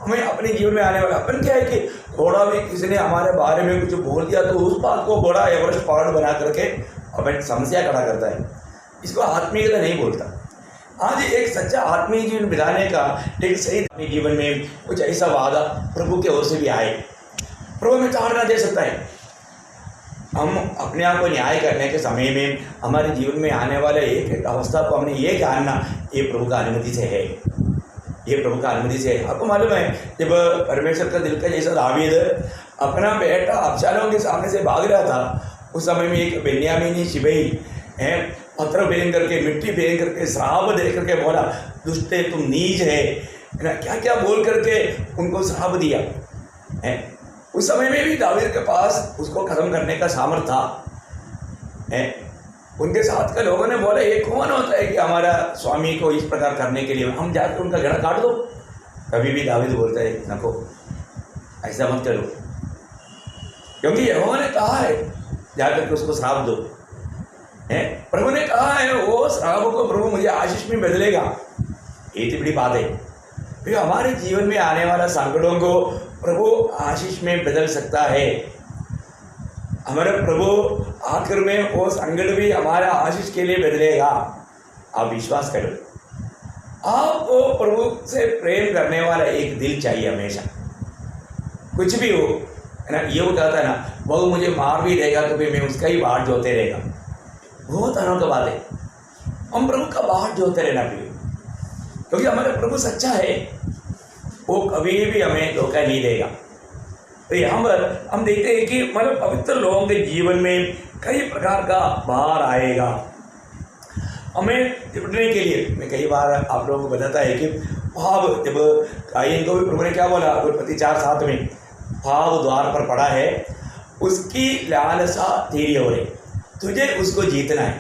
हमें अपने जीवन में आने वाला अपन क्या है कि थोड़ा भी किसी ने हमारे बारे में कुछ बोल दिया तो उस बात को बड़ा एवरेस्ट पहाड़ बना करके अपन समस्या खड़ा करता है। इसको आत्मीयता नहीं बोलता। आज एक सच्चा आत्मीय जीवन बिताने का एक सही आत्मीय जीवन में कुछ ऐसा वादा प्रभु की ओर से भी आए। प्रभु में ताड़ना दे सकता है। हम अपने आप को न्याय करने के समय में हमारे जीवन में आने वाले एक एक अवस्था को हमने ये जानना, ये प्रभु का अनुमति से है, ये प्रभु का अनुमति से है। आपको मालूम है जब परमेश्वर का दिल का जैसा दावीद अपना बेटा अबशालोम के सामने से भाग रहा था, उस समय में एक बेन्यामीनी शिबई है, पत्थर फेंक करके मिट्टी फेंक करके श्राप दे करके बोला, दुष्टे तुम नीच है ना, क्या क्या बोल करके उनको श्राप दिया है। उस समय में भी दावीद के पास उसको खत्म करने का सामर्थ्य था है। उनके साथ के लोगों ने बोला, ये कौन होता है कि हमारा स्वामी को इस प्रकार करने के लिए, हम जाकर उनका गला काट दो। कभी भी दावीद बोलता है नको, ऐसा मत करो, क्योंकि यहोवा ने कहा है जाकर के उसको श्राप दो है। प्रभु ने कहा है वो श्राप को प्रभु मुझे आशीष में बदलेगा। ये तो बड़ी बात है। फिर हमारे जीवन में आने वाला संकटों को प्रभु आशीष में बदल सकता है। हमारे प्रभु आखिर में वो संकट भी हमारा आशीष के लिए बदलेगा। आप विश्वास करो, आपको प्रभु से प्रेम करने वाला एक दिल चाहिए हमेशा, कुछ भी हो, है ना। ये वो कहता है ना, वो मुझे मार भी देगा तो भी मैं उसका ही बाट जोते रहेगा। बहुत अनोखी बात है, हम प्रभु का बाट जोते रहना प्रिय, क्योंकि हमारे प्रभु सच्चा है, वो कभी भी हमें धोखा नहीं देगा। तो यहाँ पर हम देखते हैं कि मतलब पवित्र लोगों के जीवन में कई प्रकार का भार आएगा। हमें निपटने के लिए मैं कई बार आप लोगों को बताता है कि भाव, जब कायीन को भी प्रभु ने क्या बोला, उत्पत्ति 4:7 में, भाव द्वार पर पड़ा है, उसकी लालसा तेरी हो रही, तुझे उसको जीतना है।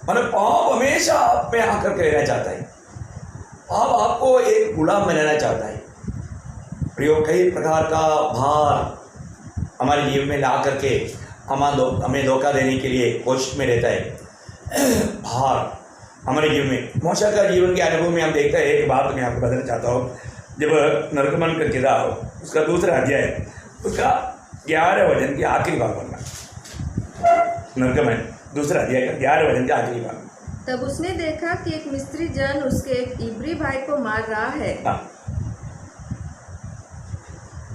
मतलब पाप हमेशा आप में आकर के रहना चाहता है, पाप आपको एक गुलाम बनाना चाहता है। प्रियो, कई प्रकार का भार हमारे जीवन में ला करके हमें धोखा देने के लिए कोशिश में रहता है। भार हमारे जीवन में, मूसा का जीवन के अनुभव में हम देखते हैं। एक बात मैं आपको बताना चाहता हूँ, जब निर्गमन का किताब उसका 2 अध्याय, उसका 11 वचन की आखिरी भाग पढ़ना। निर्गमन 2 अध्याय का 11 वचन के आखिरी भाग। तब उसने देखा कि एक मिस्री जन उसके एक इब्री भाई को मार रहा है।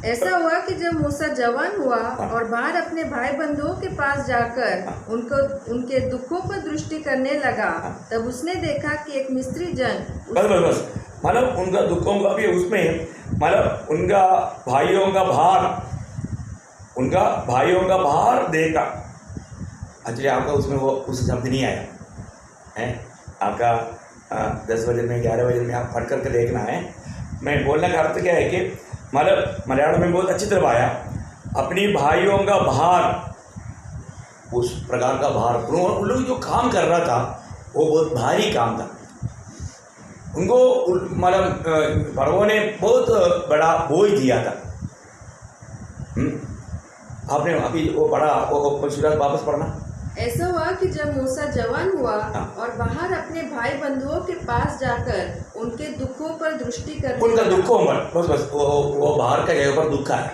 ऐसा हुआ कि जब मूसा जवान हुआ और बाहर अपने भाई बंधुओं के पास जाकर उनके दुखों पर दृष्टि करने लगा, तब उसने देखा कि एक मिस्री जन बस मतलब उनका दुखों का भी उसमें, मतलब उनका भाइयों का भार देखा। एक्चुअली आपका उसमें वो उस शब्द नहीं आया है, आपका 10 वचन में 11 वचन में आप पढ़ करके देखना है। मैं बोलने का अर्थ क्या है कि मतलब मलयालम में बहुत अच्छी तरह आया, अपनी भाइयों का भार, उस प्रकार का भार। उन लोग जो काम कर रहा था वो बहुत भारी काम था, उनको मतलब फरवो ने बहुत बड़ा बोझ दिया था। आपने अभी वो पढ़ा, वो सूरत वापस पढ़ना। ऐसा हुआ कि जब मूसा जवान हुआ और बाहर अपने भाई बंधुओं के पास जाकर उनके दुखों पर दृष्टि करने उनका दुखों पर बस वो बाहर का जगह पर दुख है,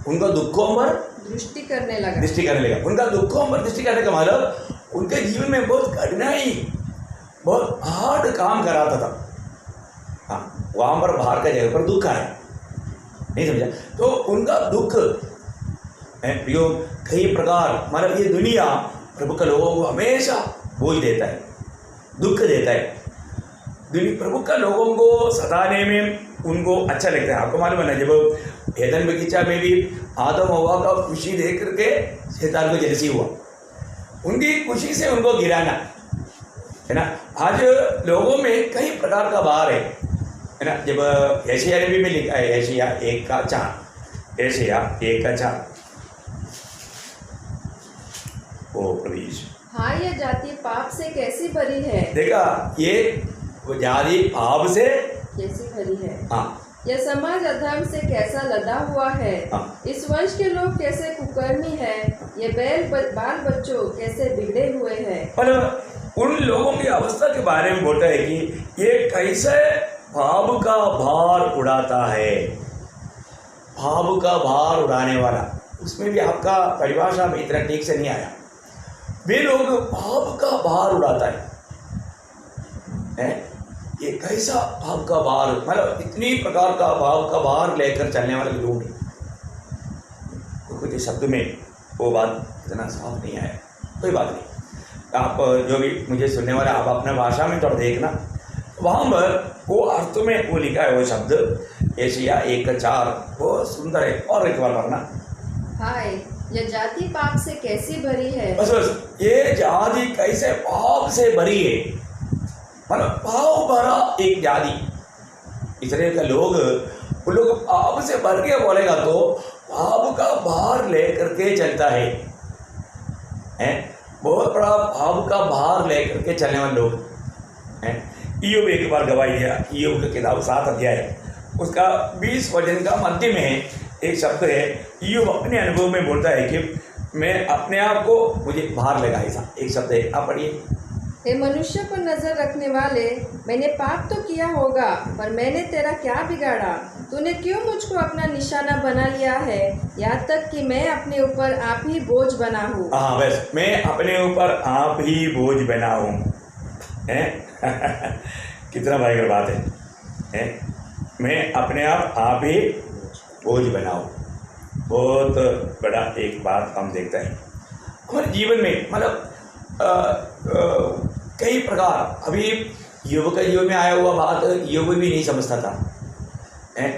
उनका दुखों पर दृष्टि करने लगा। उनका दुखों पर दृष्टि करने का मतलब उनके जीवन में बहुत कठिनाई, बहुत हार्ड काम कराता था। हाँ, वहाँ पर बाहर का जगह पर दुख है, नहीं समझा? तो उनका दुख प्रियो, कई प्रकार, मतलब ये दुनिया प्रभु के लोगों को हमेशा बोझ देता है, दुख देता है। प्रभु का लोगों को सताने में उनको अच्छा लगता है। आपको मालूम है ना, जब एदन बगीचा में भी आदम हवा का खुशी देख करके शैतान को जेलसी हुआ, उनकी खुशी से उनको गिराना, है ना। आज लोगों में कई प्रकार का भार है ना। जब एशिया नबी में लिखा है, एशिया 1:4, ओ प्रवीश, हाँ, यह जाति पाप से कैसी भरी है। देखा, ये जाति पाप से कैसी भरी है। हाँ, यह समाज अधर्म से कैसा लदा हुआ है। हाँ। इस वंश के लोग कैसे कुकर्मी है, ये बाल बच्चों कैसे बिगड़े हुए हैं। मतलब उन लोगों की अवस्था के बारे में बोलता है कि ये कैसे पाप का भार उड़ाता है। पाप का भार उड़ाने वाला, उसमें भी आपका परिभाषा में इतना ठीक से नहीं आया। वे लोग पाप का भार उड़ाता है? ये कैसा पाप का भार, मतलब इतनी प्रकार का पाप का भार लेकर चलने वाले लोग हैं। कुछ शब्द में वो बात इतना साफ नहीं आया, कोई बात नहीं। आप जो भी मुझे सुनने वाले, आप अपना भाषा में थोड़ा देखना, वहाँ पर वो अर्थ में वो लिखा है वो शब्द, एशिया 1:4, बहुत सुंदर है। और एक बार पढ़ना। हाय, यह जाति पाप से कैसी भरी है। बस ये जाति कैसे पाप से भरी है, मतलब पाप भरा एक जाति। इसराइल का लोग, उन लोग पाप से भर के बोलेगा तो पाप का भार लेकर के चलता है, बहुत बड़ा पाप का भार लेकर के चलने वाले लोग हैं। इयोब एक बार गवाही दिया, इयोब का किताब 7 अध्याय, उसका 20 वचन का मध्य में एक शब्द है। इयोब अपने अनुभव में बोलता है कि मैं अपने आप को, मुझे भार लगा, ऐसा एक शब्द है। आप पढ़िए। हे मनुष्य पर नजर रखने वाले, मैंने पाप तो किया होगा, पर मैंने तेरा क्या बिगाड़ा। तूने क्यों मुझको अपना निशाना बना लिया है, यहाँ तक कि मैं अपने ऊपर आप ही बोझ बना हूँ। हाँ, बस मैं अपने ऊपर आप ही बोझ बना हूँ। कितना भयंकर बात है? मैं अपने आप ही बोझ बनाऊं, बहुत बड़ा एक बात हम देखते हैं हमारे जीवन में। मतलब कई प्रकार, अभी योग का जीवन में आया हुआ बात योग भी नहीं समझता था,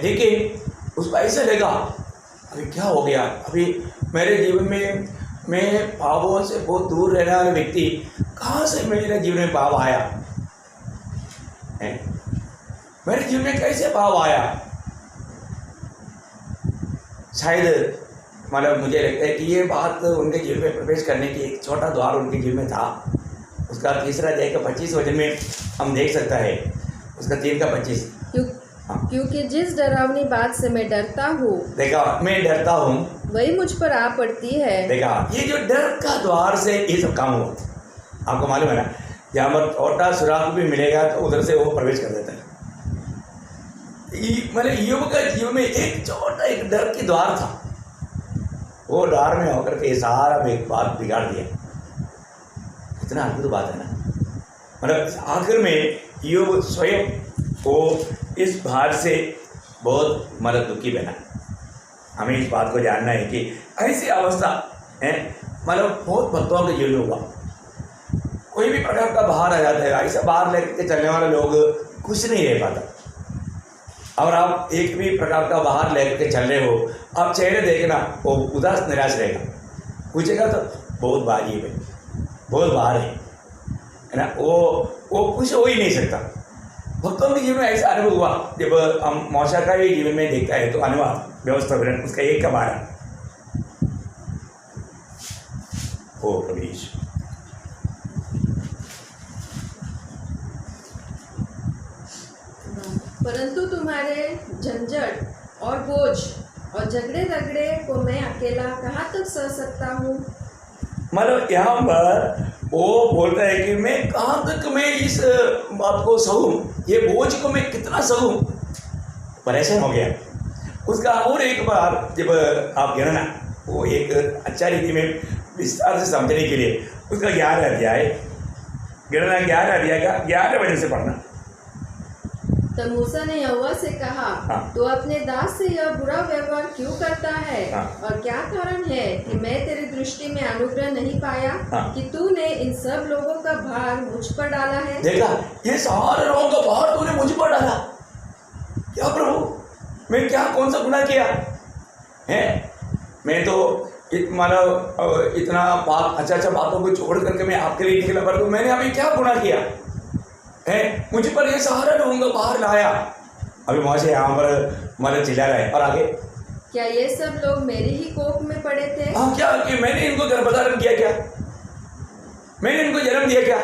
लेकिन उसको ऐसा लगा अभी क्या हो गया, अभी मेरे जीवन में मैं पापों से बहुत दूर रहने वाला व्यक्ति, कहाँ से मेरे जीवन में पाप आया है? मेरे जीवन में कैसे पाप आया? शायद मतलब मुझे लगता है कि ये बात उनके जीवन में प्रवेश करने की एक छोटा द्वार उनके जीवन में था। उसका तीसरा अध्याय का 25 वचन में हम देख सकता है, उसका 3 का 25। क्योंकि जिस डरावनी बात से मैं डरता हूँ, देखा, मैं डरता हूँ, वही मुझ पर आ पड़ती है। देखा, ये जो डर का द्वार से ये सब काम हुआ, आपको मालूम है ना, जहाँ पर छोटा सुराग भी मिलेगा तो उधर से वो प्रवेश कर देता है। मतलब योग का जीवन में एक छोटा एक डर की द्वार था, वो द्वार में होकर के सारा बात बिगाड़ दिया। कितना अद्भुत बात है ना। मतलब आखिर में योग स्वयं वो इस भार से बहुत मतलब दुखी बना। हमें इस बात को जानना है कि ऐसी अवस्था है, मतलब बहुत भक्तों के जीवन में हुआ। कोई भी प्रकार का बाहर आ जाता है, ऐसा बाहर लेकर के चलने वाले लोग कुछ नहीं रह पाता। और आप एक भी प्रकार का बाहर लेकर के चल रहे हो, आप चेहरे देखना वो उदास निराश रहेगा, पूछेगा तो बहुत बाजी है, बहुत बाहर है ना, वो कुछ हो ही नहीं सकता। भक्तों के जीवन में ऐसा अनुभव हुआ, जब हम मौसा का भी जीवन में देखता है तो अनुवाद व्यवस्था उसका एक का 12 हो प्रवेश। परंतु तुम्हारे झंझट और बोझ और झगड़े रगड़े को मैं अकेला कहाँ तक सह सकता हूँ। मतलब यहाँ पर वो बोलता है कि मैं कहाँ तक मैं इस बात को सहूँ, ये बोझ को मैं कितना सहूँ, परेशान हो गया। उसका और एक बार जब आप गिरना, वो एक अच्छा रीति में विस्तार से समझने के लिए उसका 11 अध्याय गिरना 11 अध्याय का 11 वजह से पढ़ना। तब मूसा ने यहोवा से कहा, तो अपने दास से यह बुरा व्यवहार क्यों करता है? और क्या कारण है कि मैं तेरी दृष्टि में अनुग्रह नहीं पाया कि तूने इन सब लोगों का भार मुझ पर डाला है? देखा, ये सारे लोगों का भार तूने मुझ पर डाला। क्या प्रभु, मैं क्या कौन सा गुनाह किया है? मैं तो मतलब इतना बात अच्छा बातों को छोड़ करके मैं आपके लिए निकला, पर मैंने अभी क्या गुनाह किया है? मुझ पर ये सहारा लोगों को बाहर लाया। अभी मौसे यहाँ पर मतलब चिल्ला रहे। और आगे, क्या ये सब लोग मेरे ही कोप में पड़े थे? हाँ, क्या कि मैंने इनको गर्भधारण किया क्या? मैंने इनको जन्म दिया क्या?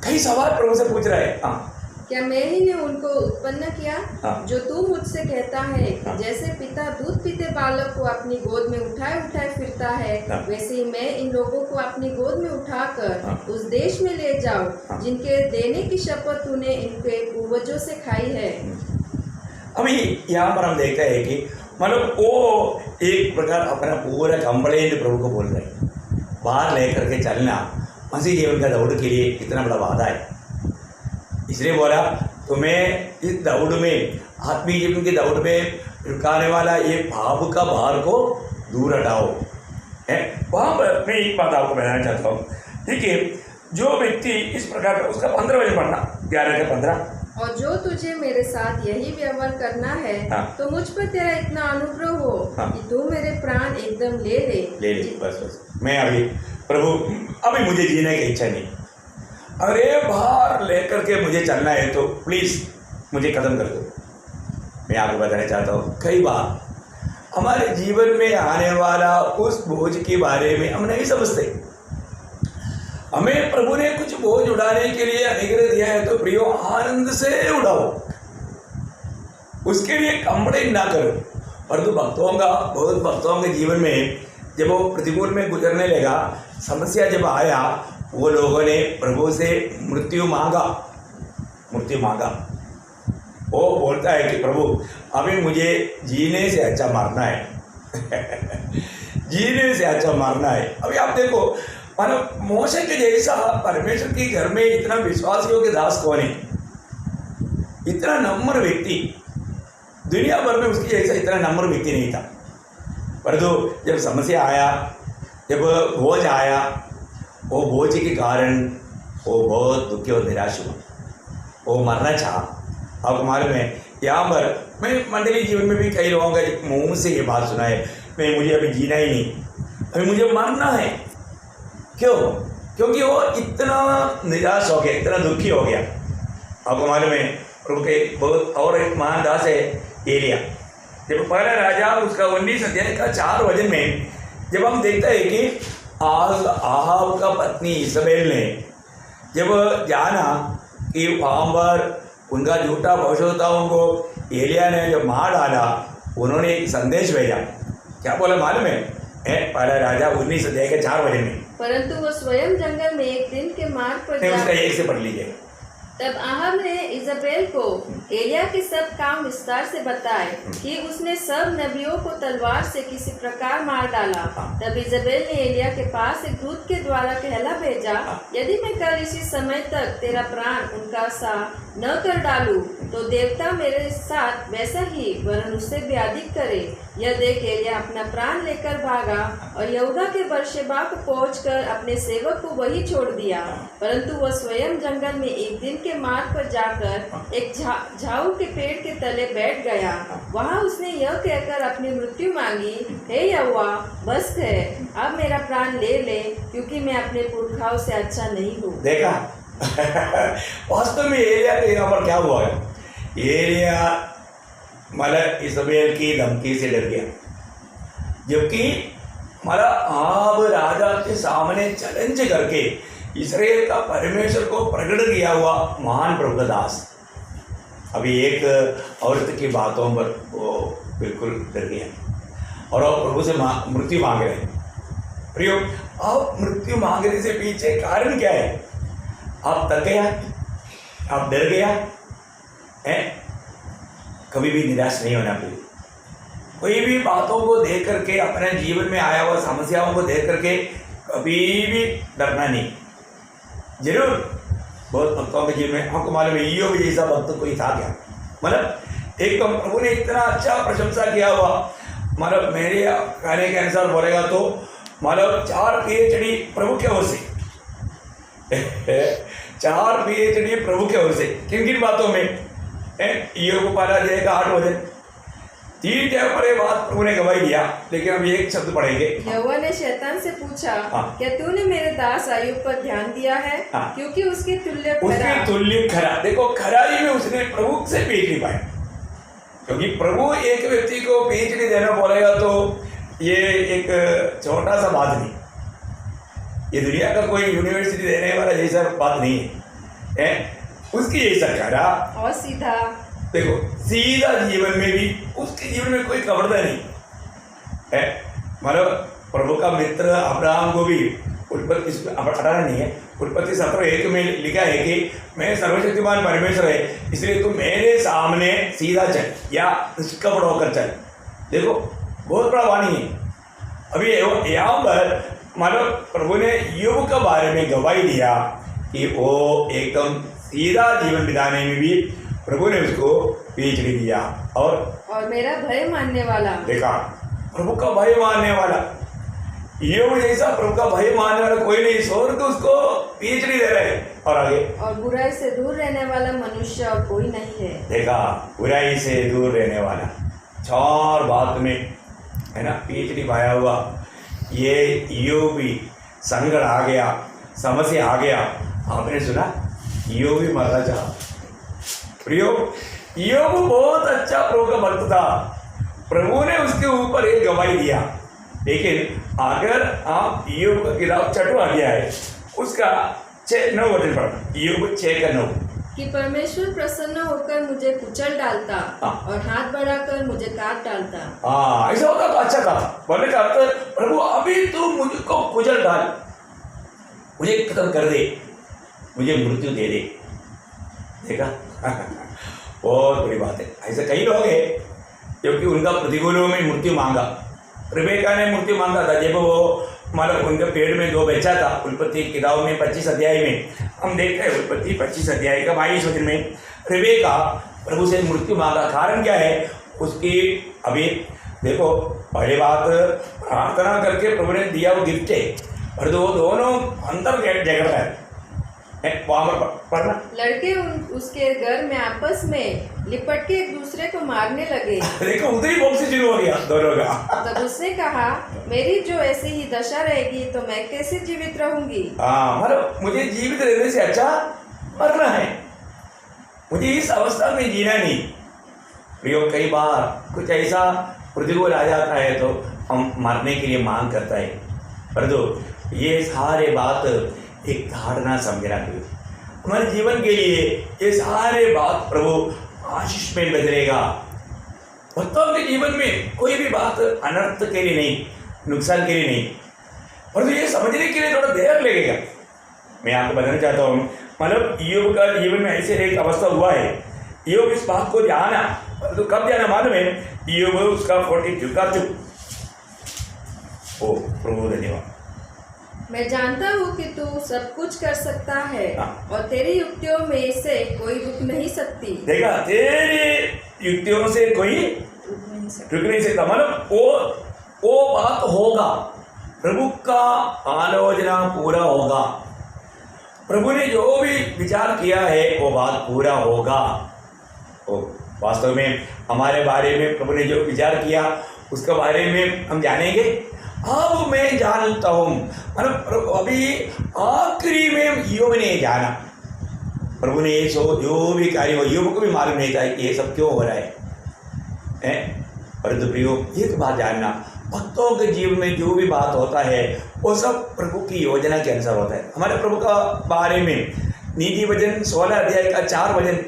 कई सवाल प्रभु से पूछ रहे हैं। हाँ, क्या मैं ही ने उनको उत्पन्न किया? जो तू मुझसे कहता है कि जैसे पिता दूध पीते बालक को अपनी गोद में उठाए उठाए फिरता है, वैसे ही मैं इन लोगों को अपनी गोद में उठाकर उस देश में ले जाऊं जिनके देने की शपथ तूने इनके पूर्वजों से खाई है। अभी यहाँ पर हम देखते हैं कि मतलब वो एक प्रकार अपना पूरा कंप्लेंट प्रभु को बोल रहे हैं। बाहर लेकर के चलना मसीह जीवन का दौड़ के लिए कितना बड़ा वादा है। इसलिए बोला, तुम्हें इस दौड़ में, आत्मीय जीवन की दौड़ में रुकाने वाला ये पाप का भार को दूर हटाओ है। वहाँ पर मैं एक बात आपको बताना चाहता हूँ। देखिए, जो व्यक्ति इस प्रकार का, उसका 15 बजे पढ़ना, 11 का 15। और जो तुझे मेरे साथ यही व्यवहार करना है, तो मुझ पर तेरा इतना अनुग्रह हो कि तू मेरे प्राण एकदम ले ले। बस मैं अभी प्रभु, अभी मुझे जीने की इच्छा नहीं, अरे बाहर लेकर के मुझे चलना है तो प्लीज़ मुझे कदम कर दो। मैं आपको बताना चाहता हूँ, कई बार हमारे जीवन में आने वाला उस बोझ के बारे में हम नहीं समझते। हमें प्रभु ने कुछ बोझ उड़ाने के लिए अनुग्रह दिया है, तो प्रियो आनंद से उड़ाओ, उसके लिए कंप्लेंट ना करो। परंतु बहुत भक्तों के जीवन में जब वो प्रतिकूल में गुजरने लगा, समस्या जब आया, वो लोगों ने प्रभु से मृत्यु मांगा। वो बोलता है कि प्रभु, अभी मुझे जीने से अच्छा मारना है। जीने से अच्छा मारना है। अभी आप देखो, मानो मोशे के जैसा परमेश्वर के घर में इतना विश्वास योग्य दास कौन है? इतना नम्र व्यक्ति दुनिया भर में उसकी जैसा इतना नम्र व्यक्ति नहीं था। परंतु जब समस्या आया, जब बोझ आया, वो बोझ के कारण वो बहुत दुखी और निराश हुआ, वो मरना चाहा। आपको मालूम है, यहाँ पर मैं मंडली जीवन में भी कई लोगों का मुंह से ये बात सुना है, मुझे अभी जीना ही नहीं, अभी मुझे मरना है। क्यों? क्योंकि वो इतना निराश हो गया, इतना दुखी हो गया। आपको मालूम है, प्रभु के बहुत और एक महान दास है एलिया। जब पहला राजा उसका 19 अध्याय का 4 वचन में जब हम देखते हैं कि आहाब का पत्नी इजबेल ने जब जाना कि वहाँ पर उनका झूठा भविष्यवक्ताओं को एलिया ने जब मार डाला, उन्होंने एक संदेश भेजा। क्या बोला मालूम है? पहला राजा 19 अध्याय के 4 वचन में, परंतु वो स्वयं जंगल में एक दिन के मार्ग पर उसका एक से पढ़ लीजिए। तब आहाब ने इजबेल को एलिया के सब काम विस्तार से बताए कि उसने सब नबियों को तलवार से किसी प्रकार मार डाला। तब इजबेल ने एलिया के पास एक दूत के द्वारा कहला भेजा, यदि मैं कल इसी समय तक तेरा प्राण उनका सा न कर डालूं, तो देवता मेरे साथ वैसा ही वरन उससे भी अधिक करे। यह देख एलिया अपना प्राण लेकर भागा और यहूदा के बर्शेबा को पहुंचकर अपने सेवक को वही छोड़ दिया। परंतु वह स्वयं जंगल में एक दिन के मार्ग पर जाकर एक झाऊ के पेड़ के तले बैठ गया। वहां उसने यह कहकर अपनी मृत्यु मांगी, हे यहोवा, बस है, अब मेरा प्राण ले ले, क्योंकि मैं अपने पुरखाओं से अच्छा नहीं हूँ। देखा वास्तव में एलिया के यहाँ पर क्या हुआ है? एलिया मतलब इजबेल की धमकी से डर गया, जबकि आहाब राजा के सामने चैलेंज करके इस्राएल का परमेश्वर को प्रकट किया हुआ महान प्रभु का दास अभी एक औरत की बातों पर वो बिल्कुल डर गया और वो प्रभु से मृत्यु मांग रहे हैं। प्रियो, अब मृत्यु मांगने से पीछे कारण क्या है? आप थक गया, आप डर गया है? कभी भी निराश नहीं होना चाहिए। कोई भी बातों को देख करके, अपने जीवन में आया हुआ समस्याओं को देख करके कभी भी डरना नहीं। जरूर बहुत भक्तों के जीवन में आपको मालूम है, ईयोब जैसा भक्त कोई था क्या? मतलब एक तो प्रभु ने इतना अच्छा प्रशंसा किया हुआ, मतलब मेरे कहने के अनुसार बोलेगा तो मतलब 4 PhD प्रभु के ओर से 4 PhD प्रभु के ओर से। किन किन बातों में? ईयोब पहला अध्याय का 8 वचन, 3 जगह पर ये बात प्रभु ने गवाही दिया, लेकिन अब एक शब्द पढ़ेंगे। यहोवा ने शैतान से पूछा, क्या तूने मेरे दास अय्यूब पर ध्यान दिया है? क्योंकि उसके तुल्य खरा। देखो, खराई में उसने प्रभु से PhD पाया, क्योंकि प्रभु एक व्यक्ति को PhD देना बोलेगा तो ये एक छोटा सा बात नहीं, ये दुनिया का कोई यूनिवर्सिटी देने वाला जैसा बात नहीं है। उसकी जैसा खरा और सीधा, देखो सीधा जीवन में भी उसके जीवन में कोई कपड़ता नहीं है। मतलब प्रभु का मित्र अब्राहम को भी उत्पत्ति 18 नहीं है, उत्पत्ति 17:1 में लिखा है कि मैं सर्वशक्तिमान परमेश्वर है, इसलिए तुम मेरे सामने सीधा चल या निष्कपट होकर चल। देखो बहुत बड़ा वाणी है। अभी यहाँ पर मतलब प्रभु ने ईयोब के बारे में गवाही दिया कि वो एकदम सीधा जीवन बिताने में भी प्रभु ने उसको PhD दिया। और मेरा भय मानने वाला, देखा प्रभु का भय मानने वाला, ईयोब जैसा प्रभु का भय मानने वाला कोई नहीं, स्वर्ग तो उसको PhD दे रहे हैं। और आगे, और बुराई से दूर रहने वाला मनुष्य और कोई नहीं है। देखा, बुराई से दूर रहने वाला 4 बात में है ना PhD पाया हुआ। ये ईयोब भी संकट आ गया, समस्या आ गया, आपने सुना ईयोब भी मरना चाहा। प्रियो, ईयोब बहुत अच्छा प्रभु का भक्त था, प्रभु ने उसके ऊपर एक गवाही दिया। लेकिन अगर आप ईयोब का किताब 6वां अध्याय है उसका 6-9 वचन पढ़ना, ईयोब 6:9 कि परमेश्वर प्रसन्न होकर मुझे कुचल डालता और हाथ बढ़ाकर मुझे काट डालता। ऐसा होता तो अच्छा था। बोलने का अर्थ, प्रभु अभी तू मुझको कुचल डाल, मुझे खत्म कर दे, मुझे मृत्यु दे दे। देखा बहुत बड़ी बात है। ऐसे कई लोग हैं क्योंकि उनका प्रतिकूलों में मृत्यु मांगा। रिबेका ने मृत्यु मांगा था जब वो मतलब उनके पेड़ में 2 बच्चा था। उत्पत्ति किताब में 25 अध्याय में हम देखते हैं, उत्पत्ति 25 अध्याय का 22 वचन में रिबेका प्रभु से मृत्यु मांगा। कारण क्या है उसकी? अभी देखो, पहली बात प्रार्थना करके प्रभु ने दिया वो गिफ्ट है, और वो दोनों अंदर जगह है वहाँ पर पढ़ना। लड़के उसके घर में आपस में लिपट के एक दूसरे को मारने लगे। देखो उधर ही बॉक्स शुरू हो गया दोनों का। तब उसने कहा, मेरी जो ऐसी ही दशा रहेगी तो मैं कैसे जीवित रहूंगी? हाँ, मतलब मुझे जीवित रहने से अच्छा मरना है, मुझे इस अवस्था में जीना नहीं। प्रियो, कई बार कुछ ऐसा प्रतिकूल आ जाता है तो हम मरने के लिए मांग करता है, परंतु ये सारे बात एक धारणा समझना चाहिए। हमारे जीवन के लिए ये सारे बात प्रभु आशीष में बदलेगा। भक्तों के जीवन में कोई भी बात अनर्थ के लिए नहीं, नुकसान के लिए नहीं, परंतु ये समझने के लिए थोड़ा देर लगेगा। मैं आपको बताना चाहता हूँ, मतलब योग का जीवन में ऐसे एक अवस्था हुआ है, योग इस बात को जाना, परंतु कब जाना मालूम है? योग उसका 42 का चुप। ओ प्रभु धन्यवाद। मैं जानता हूँ कि तू सब कुछ कर सकता है हाँ। और तेरी युक्तियों में से कोई रुक नहीं सकती। देखा, तेरी युक्तियों से कोई रुक नहीं सकता। मतलब वो बात होगा, प्रभु का आलोचना पूरा होगा। प्रभु ने जो भी विचार किया है वो बात पूरा होगा। तो वास्तव में हमारे बारे में प्रभु ने जो विचार किया उसके बारे में हम जानेंगे। अब मैं जानता हूँ, मतलब अभी आखिरी में योग ने जाना, प्रभु ने ये जो भी कार्य हो, योग को भी मालूम नहीं था कि ये सब क्यों हो रहा है। परंतु प्रियो, एक बात जानना, भक्तों के जीवन में जो भी बात होता है वो सब प्रभु की योजना के अनुसार होता है। हमारे प्रभु का बारे में नीति वचन 16 अध्याय का 4 वचन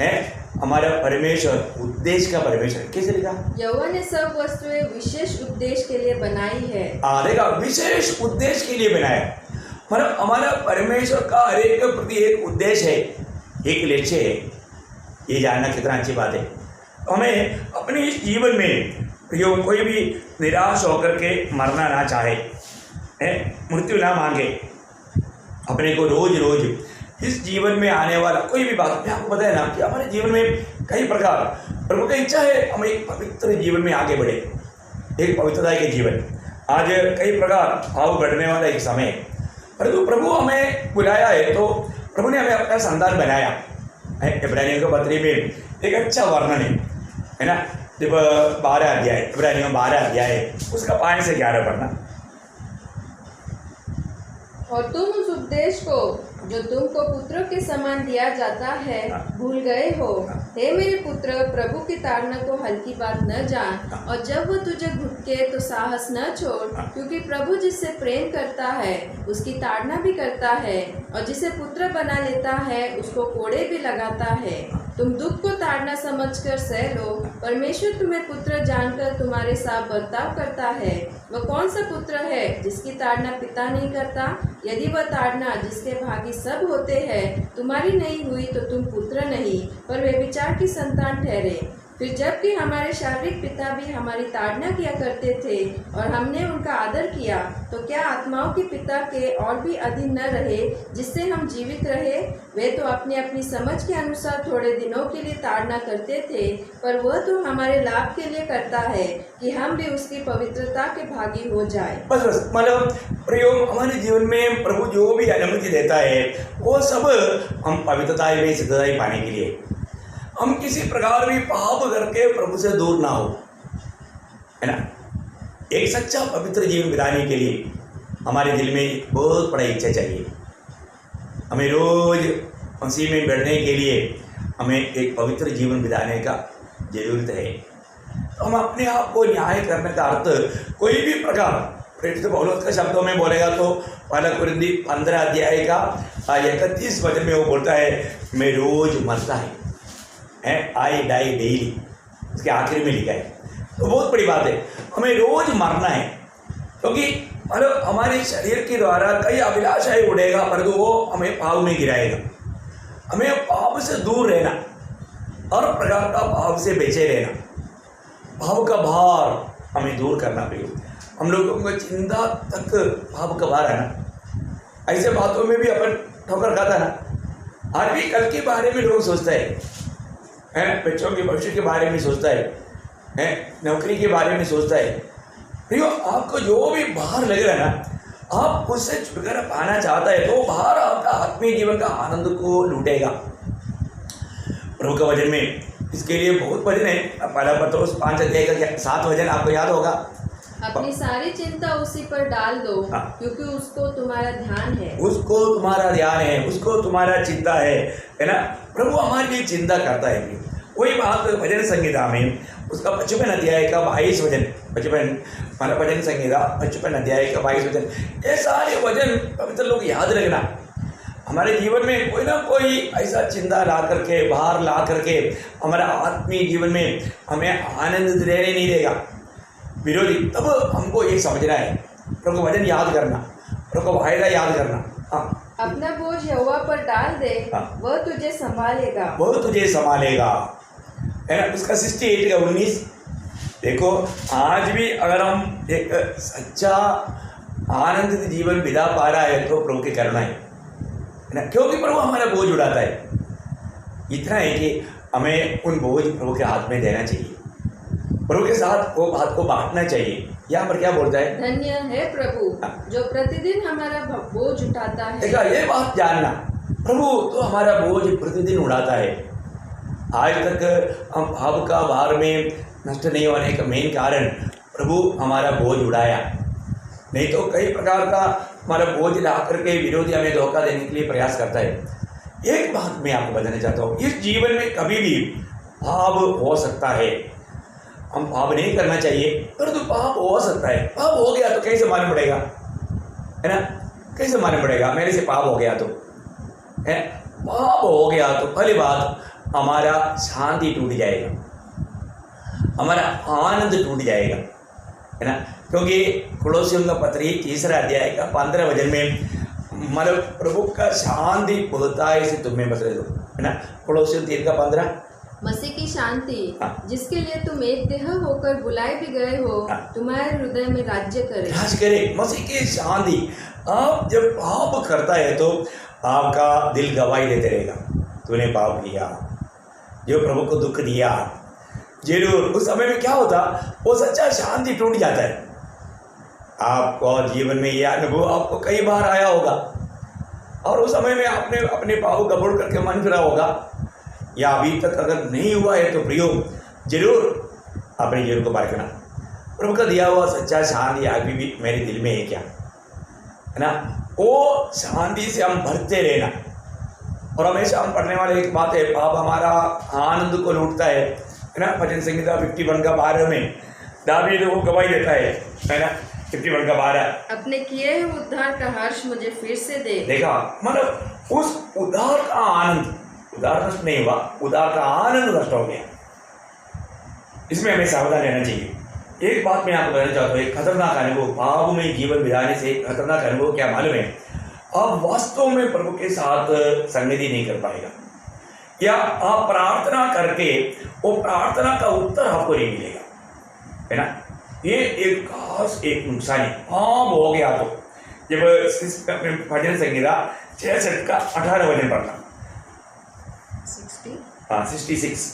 है, हमारा परमेश्वर उद्देश्य का परमेश्वर कैसे लिखा? यहोवा ने सब वस्तुएं विशेष उद्देश्य के लिए बनाई है। देखा, विशेष उद्देश्य के लिए बनाया। मतलब हमारा परमेश्वर का हर एक प्रति एक उद्देश्य है, एक लक्ष्य है। ये जानना कितना अच्छी बात है। हमें अपने इस जीवन में जो कोई भी निराश होकर के मरना ना चाहे, मृत्यु ना मांगे, अपने को रोज रोज इस जीवन में आने वाला कोई भी बात, मैं आपको बताया ना कि हमारे जीवन में कई प्रकार प्रभु की इच्छा है हम एक पवित्र जीवन में आगे बढ़े, एक पवित्रता के जीवन। आज कई प्रकार भाव बढ़ने वाला एक समय, परंतु प्रभु हमें बुलाया है तो प्रभु ने हमें अपना संतान बनाया है। इब्रानियों के पत्री में एक अच्छा वर्णन है ना, जब 12 अध्याय, इब्रानियों 12 अध्याय उसका 5 से 11 पढ़ना। और तुम उस उपदेश को जो तुमको पुत्रों के समान दिया जाता है भूल गए हो। हे मेरे पुत्र, प्रभु की ताड़ना को हल्की बात न जान, और जब वो तुझे घुटके तो साहस न छोड़, क्योंकि प्रभु जिससे प्रेम करता है उसकी ताड़ना भी करता है, और जिसे पुत्र बना लेता है उसको कोड़े भी लगाता है। तुम दुख को ताड़ना समझकर सह लो, परमेश्वर तुम्हें पुत्र जानकर तुम्हारे साथ बर्ताव करता है। वह कौन सा पुत्र है जिसकी ताड़ना पिता नहीं करता? यदि वह ताड़ना जिसके भागी सब होते हैं तुम्हारी नहीं हुई तो तुम पुत्र नहीं पर वे विचार की संतान ठहरे। फिर जबकि हमारे शारीरिक पिता भी हमारी ताड़ना किया करते थे और हमने उनका आदर किया, तो क्या आत्माओं के पिता के और भी अधीन न रहे जिससे हम जीवित रहे? वे तो अपनी अपनी समझ के अनुसार थोड़े दिनों के लिए ताड़ना करते थे, पर वह तो हमारे लाभ के लिए करता है कि हम भी उसकी पवित्रता के भागी हो जाए। बस मतलब प्रयोग हमारे जीवन में प्रभु जो भी अनुमति देता है वो सब हम पवित्रता में सिद्धता पाने के लिए, हम किसी प्रकार भी पाप करके प्रभु से दूर ना हो, है ना। एक सच्चा पवित्र जीवन बिताने के लिए हमारे दिल में एक बहुत बड़ा इच्छा चाहिए। हमें रोज मसीह में बढ़ने के लिए हमें एक पवित्र जीवन बिताने का जरूरत है। तो हम अपने आप को न्याय करने का अर्थ कोई भी प्रकार, प्रेरित पौलुस के शब्दों में बोलेगा तो पहला कुरिन्थी 15 अध्याय का 31 वचन में वो बोलता है, मैं रोज मरता है, आई डाई डेली, उसके आखिर में लिखा है। तो बहुत बड़ी बात है, हमें रोज मरना है, क्योंकि मतलब हमारे शरीर के द्वारा कई अभिलाषाएं उड़ेगा, परंतु वो हमें पाप में गिराएगा। हमें पाप से दूर रहना, हर प्रकार का पाप से बचे रहना, पाप का भार हमें दूर करना पड़ेगा। हम लोगों को चिंता तक पाप का भार है ना, ऐसे बातों में भी अपन ठोकर खाता ना। आज भी कल के बारे में लोग सोचते हैं, है, बच्चों के भविष्य के बारे में सोचता है, नौकरी के बारे में सोचता है। प्रियो, आपको जो भी बाहर लग रहा है ना, आप उससे छुटकारा पाना चाहता है तो बाहर आपका आत्मीय जीवन का आनंद को लूटेगा। प्रभु का वचन में इसके लिए बहुत वचन है। पहला पत्रोस 5 अध्याय का 7 वचन आपको याद होगा। अपनी सारी चिंता उसी पर डाल दो, हाँ। क्योंकि उसको तुम्हारा ध्यान है। उसको तुम्हारा ध्यान है, उसको तुम्हारा चिंता है ना। प्रभु हमारे लिए चिंता करता है। वही बात भजन संहिता में उसका 55 अध्याय का 22 वचन, 55 भजन संहिता 55 अध्याय का 22 वचन, ये सारे वचन पवित्र लोग याद रखना। हमारे जीवन में कोई ना कोई ऐसा चिंता ला करके, बाहर ला करके हमारा आत्मीय जीवन में हमें आनंद देने नहीं देगा विरोधी। तब हमको ये समझना है, प्रभु का वचन याद करना, प्रभु का वायदा याद करना। हाँ, अपना बोझ यहोवा पर डाल दे, हाँ। वह तुझे संभालेगा। वो तुझे संभालेगा, है ना। उसका 68 का 19 देखो। आज भी अगर हम एक सच्चा आनंदित जीवन बिता पा रहा है तो प्रभु की करुणा है ना, क्योंकि प्रभु हमारा बोझ उड़ाता है। इतना है कि हमें उन बोझ प्रभु के हाथ में देना चाहिए, प्रभु के साथ वो बात को बांटना चाहिए। यहाँ पर क्या बोलता है? धन्य है प्रभु जो प्रतिदिन हमारा बोझ उठाता है। देखा, ये बात जानना, प्रभु तो हमारा बोझ प्रतिदिन उड़ाता है। आज तक हम पाप का भार में नष्ट नहीं होने का मेन कारण प्रभु हमारा बोझ उड़ाया। नहीं तो कई प्रकार का हमारा बोझ ला करके विरोधी हमें धोखा देने के लिए प्रयास करता है। एक बात मैं आपको बताना चाहता हूँ, इस जीवन में कभी भी पाप हो सकता है। हम पाप नहीं करना चाहिए, परंतु पाप हो सकता है। पाप हो गया तो कैसे मालूम पड़ेगा, है ना? कैसे मालूम पड़ेगा मेरे से पाप हो गया तो, है? पाप हो गया तो पहली बात हमारा शांति टूट जाएगा, हमारा आनंद टूट जाएगा, है ना। क्योंकि कुलोसियों का पत्री 3 अध्याय का 15 वचन में मतलब प्रभु का शांति होता है इसे तुम्हें बस दो, है ना। कुलोसियों 3 का 15, मसीह की शांति, हाँ। जिसके लिए तुम एक देह होकर बुलाए भी गए हो, हाँ। तुम्हारे हृदय में राज्य करे। राज करे, मसीह की शांति। आप जब पाप करता है तो आपका दिल गवाही देते रहेगा, तूने पाप किया, जो प्रभु को दुख दिया। जरूर उस समय में क्या होता, वो सच्चा शांति टूट जाता है। आपको जीवन में यह अनुभव आपको कई बार आया होगा, और उस समय में आपने अपने पाप कबूल करके मन फिरा होगा, या अभी तक अगर नहीं हुआ है तो प्रियो जरूर अपने जीवन को बारकना। प्रभु का दिया हुआ सच्चा शांति अभी भी मेरे दिल में है क्या, है ना। वो शांति से हम भरते रहना। और हमेशा हम पढ़ने वाले एक बात है, पाप हमारा आनंद को लूटता है ना। भजन संहिता 51 का 12 में दावीद वो गवाही देता है ना, 51 का 12। अपने किए हुए उद्धार का हर्ष मुझे फिर से दे। देखा, मतलब उस उद्धार का आनंद, उद्धार नष्ट नहीं हुआ, उद्धार का आनंद नष्ट हो गया। इसमें हमें सावधान रहना चाहिए। एक बात मैं आपको बताना चाहता हूँ, एक खतरनाक अनुभव, पाप में जीवन बिताने से खतरनाक अनुभव क्या मालूम है? आप वास्तव में प्रभु के साथ संगति नहीं कर पाएगा, या आप प्रार्थना करके वो प्रार्थना का उत्तर आपको नहीं मिलेगा, है ना। ये एक खास एक नुकसान है। पाप हो गया तो जब भजन संहिता 66 का 18 वचन पढ़ना, 66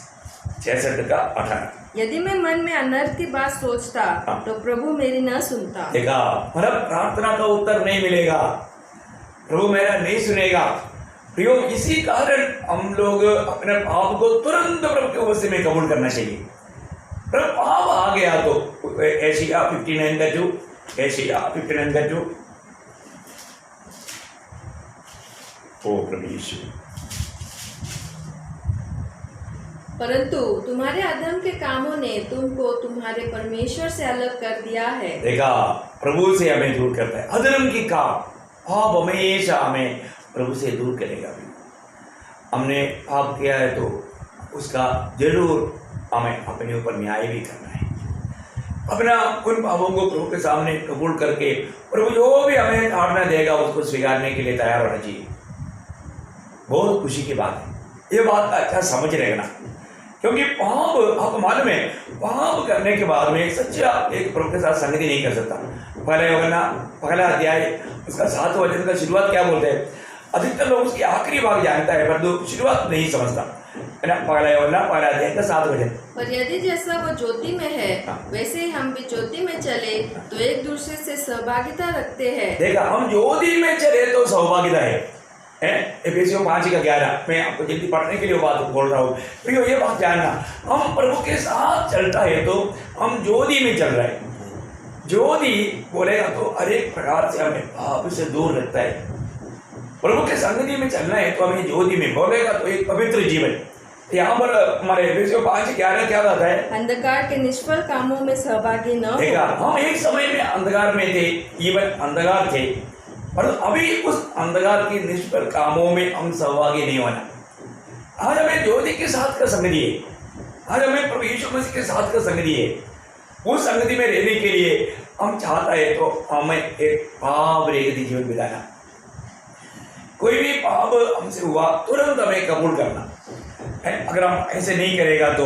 66 का 18। यदि मैं मन में अनर्थ की बात सोचता तो प्रभु मेरी न सुनता। देखा, मतलब प्रार्थना का उत्तर नहीं मिलेगा, प्रभु मेरा नहीं सुनेगा। प्रियो, इसी कारण हम लोग अपने पाप को तुरंत प्रभु के वश में कबूल करना चाहिए। प्रभु पाप आ गया तो एशिया 59 का 2, एशिया 59 का 2। ओ प्रभु यीशु, परंतु तुम्हारे अधर्म के कामों ने तुमको तुम्हारे परमेश्वर से अलग कर दिया है। देखा, प्रभु से हमें दूर करता है अधर्म की काम। पाप हमेशा हमें प्रभु से दूर करेगा। हमने पाप किया है तो उसका जरूर हमें अपने ऊपर न्याय भी करना है। अपना उन पापों को प्रभु के सामने कबूल करके प्रभु जो भी हमें ताड़ना देगा उसको स्वीकारने के लिए तैयार होना चाहिए। बहुत खुशी की बात है, ये बात अच्छा समझ रखना, क्योंकि पाप आपको मालूम है, पाप करने के बाद में सच्चा एक प्रभु के साथ संगति नहीं कर सकता। पहला अध्याय उसका 7 वचन का शुरुआत क्या बोलते हैं? अधिकतर लोग उसकी आखिरी भाग जानता है, परंतु शुरुआत नहीं समझता। है ना, पगला अध्याय का 7 वचन। पर यदि जैसा वो ज्योति में है हाँ। वैसे ही हम भी ज्योति में चले तो एक दूसरे से सहभागिता रखते हैं। देखा, हम ज्योति में चले तो सहभागिता है। एफेसियों 5:11। मैं आपको जल्दी पढ़ने के लिए वो बात बोल रहा हूँ। प्रियो, ये बात जानना, हम प्रभु के साथ चलता है तो हम ज्योति में चल रहे हैं। ज्योति बोलेगा तो हर एक प्रकार से हमें पाप से दूर रखता है। प्रभु के संगति में चलना है तो हमें ज्योति में, बोलेगा तो एक पवित्र जीवन। यहाँ पर हमारे एफेसियों 5:11 क्या कहता है? अंधकार के निष्फल कामों में सहभागी न देखा, हो। हम एक समय में अंधकार में थे, इवन अंधकार थे, पर अभी उस अंधकार के निष्फल कामों में हम सहभागी नहीं होना। आज हमें ज्योति के साथ का संगति है। आज हमें प्रभु यीशु मसीह के साथ का संगति है। उस संगति में रहने के लिए हम चाहता है तो हमें एक पाप रहित जीवन बिताना। कोई भी पाप हमसे हुआ तुरंत हमें कबूल करना है। अगर हम ऐसे नहीं करेगा तो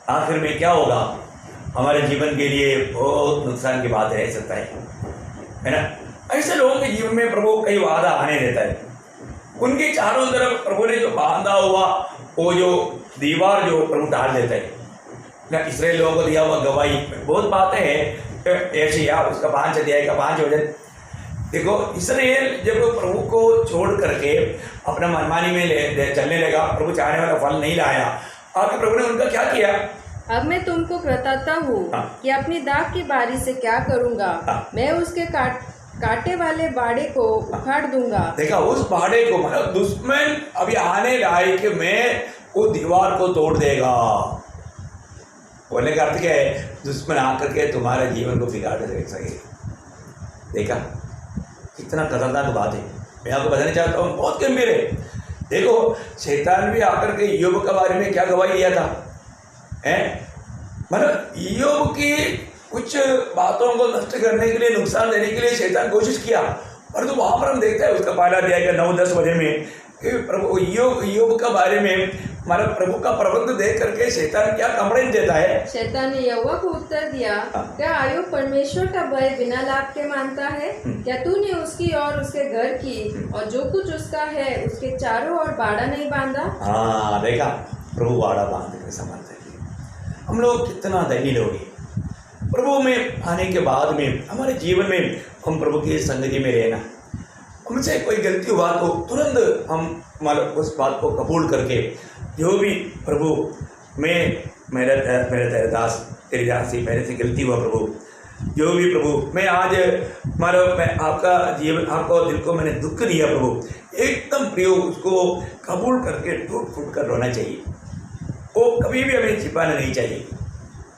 आखिर में क्या होगा? हमारे जीवन के लिए बहुत नुकसान की बात रह सकता है ना। ऐसे लोगों के जीवन में प्रभु कई वादा आने देता है। उनके चारों तरफ प्रभु ने जो बांधा हुआ वो जो दीवार जो प्रभु डाल देता है ना। इसराइल लोगों को दिया हुआ गवाही, बहुत बातें हैं ऐसे, या उसका 5 अध्याय का 5 वचन। देखो, इसराइल जब प्रभु को छोड़ करके अपना मनमानी में चलने लगा, प्रभु चाहने वाला फल नहीं लाया, आगे प्रभु ने उनका क्या किया? अब मैं तुमको बताता हूँ हाँ। कि अपनी दाख की बारी से क्या करूँगा। हाँ। मैं उसके काटे वाले बाड़े को उखाड़ दूंगा। देखा, उस बाड़े को, मतलब दुश्मन अभी आने लायक में वो दीवार को तोड़ देगा। बोलने का अर्थ क्या है? दुश्मन आकर के तुम्हारे जीवन को बिगाड़ दे सके। देखा, कितना खतरनाक बात है। मैं आपको बताना चाहता हूँ, बहुत गंभीर है। देखो, शैतान भी आकर के ईयोब के बारे में क्या गवाही दिया था, मतलब ईयोब की कुछ बातों को नष्ट करने के लिए, नुकसान देने के लिए शैतान कोशिश किया। और तो वहाँ पर हम देखते हैं उसका 1 अध्याय का 9-10 वचन में कि प्रभु ईयोब के बारे में हमारा प्रभु का प्रबंध देख करके शैतान क्या कंप्लेंट देता है? शैतान ने यहोवा को उत्तर दिया, क्या आयोग परमेश्वर का भय बिना लाभ के मानता है? क्या तूने उसकी और उसके घर की और जो कुछ उसका है उसके चारों ओर बाड़ा नहीं बांधा? हाँ, देखा, प्रभु बाड़ा बांधने के समर्थ है। हम लोग कितना धनी लोग हैं। प्रभु में आने के बाद में हमारे जीवन में हम प्रभु की संगति में रहना, हमसे कोई गलती हुआ तो तुरंत हम मतलब उस बात को कबूल करके, जो भी प्रभु मेरे तेरे दास तेरी दासी, मेरे से गलती हुआ प्रभु, जो भी प्रभु मैं आज मैं आपका जीवन, आपको दिल को मैंने दुख दिया प्रभु, एकदम प्रिय उसको कबूल करके टूट फूट कर रोना चाहिए। वो कभी भी हमें छिपाना नहीं चाहिए,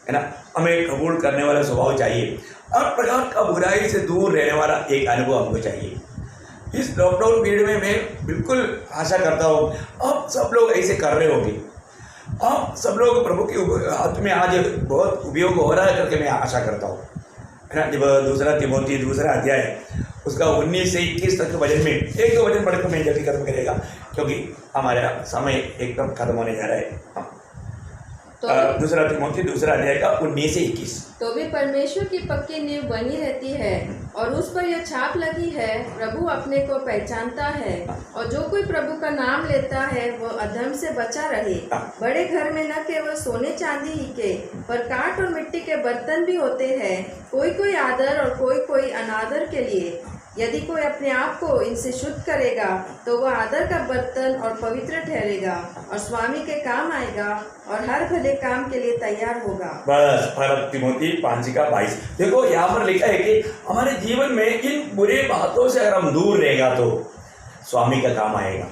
है ना। हमें कबूल करने वाला स्वभाव चाहिए और प्रकार का बुराई से दूर रहने वाला एक अनुभव हमको चाहिए। इस लॉकडाउन पीरियड में मैं बिल्कुल आशा करता हूँ आप सब लोग ऐसे कर रहे होंगे। आप सब लोग प्रभु के हाथ में आज बहुत उपयोग हो रहा है करके मैं आशा करता हूँ, है ना। जब 2 तिमोथी 2 अध्याय उसका 19 से 21 तक के वचन में एक दो वचन पढ़कर मैं जल्दी खत्म करेगा, क्योंकि हमारा समय एकदम खत्म होने जा रहा है। 2 तिमोथी 2 अध्याय का 19 से 21। तो भी परमेश्वर की पक्की नींव बनी रहती है और उस पर यह छाप लगी है, प्रभु अपने को पहचानता है और जो कोई प्रभु का नाम लेता है वह अधर्म से बचा रहे। बड़े घर में न केवल सोने चांदी ही के पर काठ और मिट्टी के बर्तन भी होते हैं, कोई कोई आदर और कोई कोई अनादर के लिए। यदि कोई अपने आप को इनसे शुद्ध करेगा तो वह आदर का बर्तन और पवित्र ठहरेगा और स्वामी के काम आएगा और हर भले काम के लिए तैयार होगा। बस 1 तिमोथी 5:22। देखो, यहाँ पर लिखा है कि हमारे जीवन में इन बुरे बातों से अगर हम दूर रहेगा तो स्वामी का काम आएगा,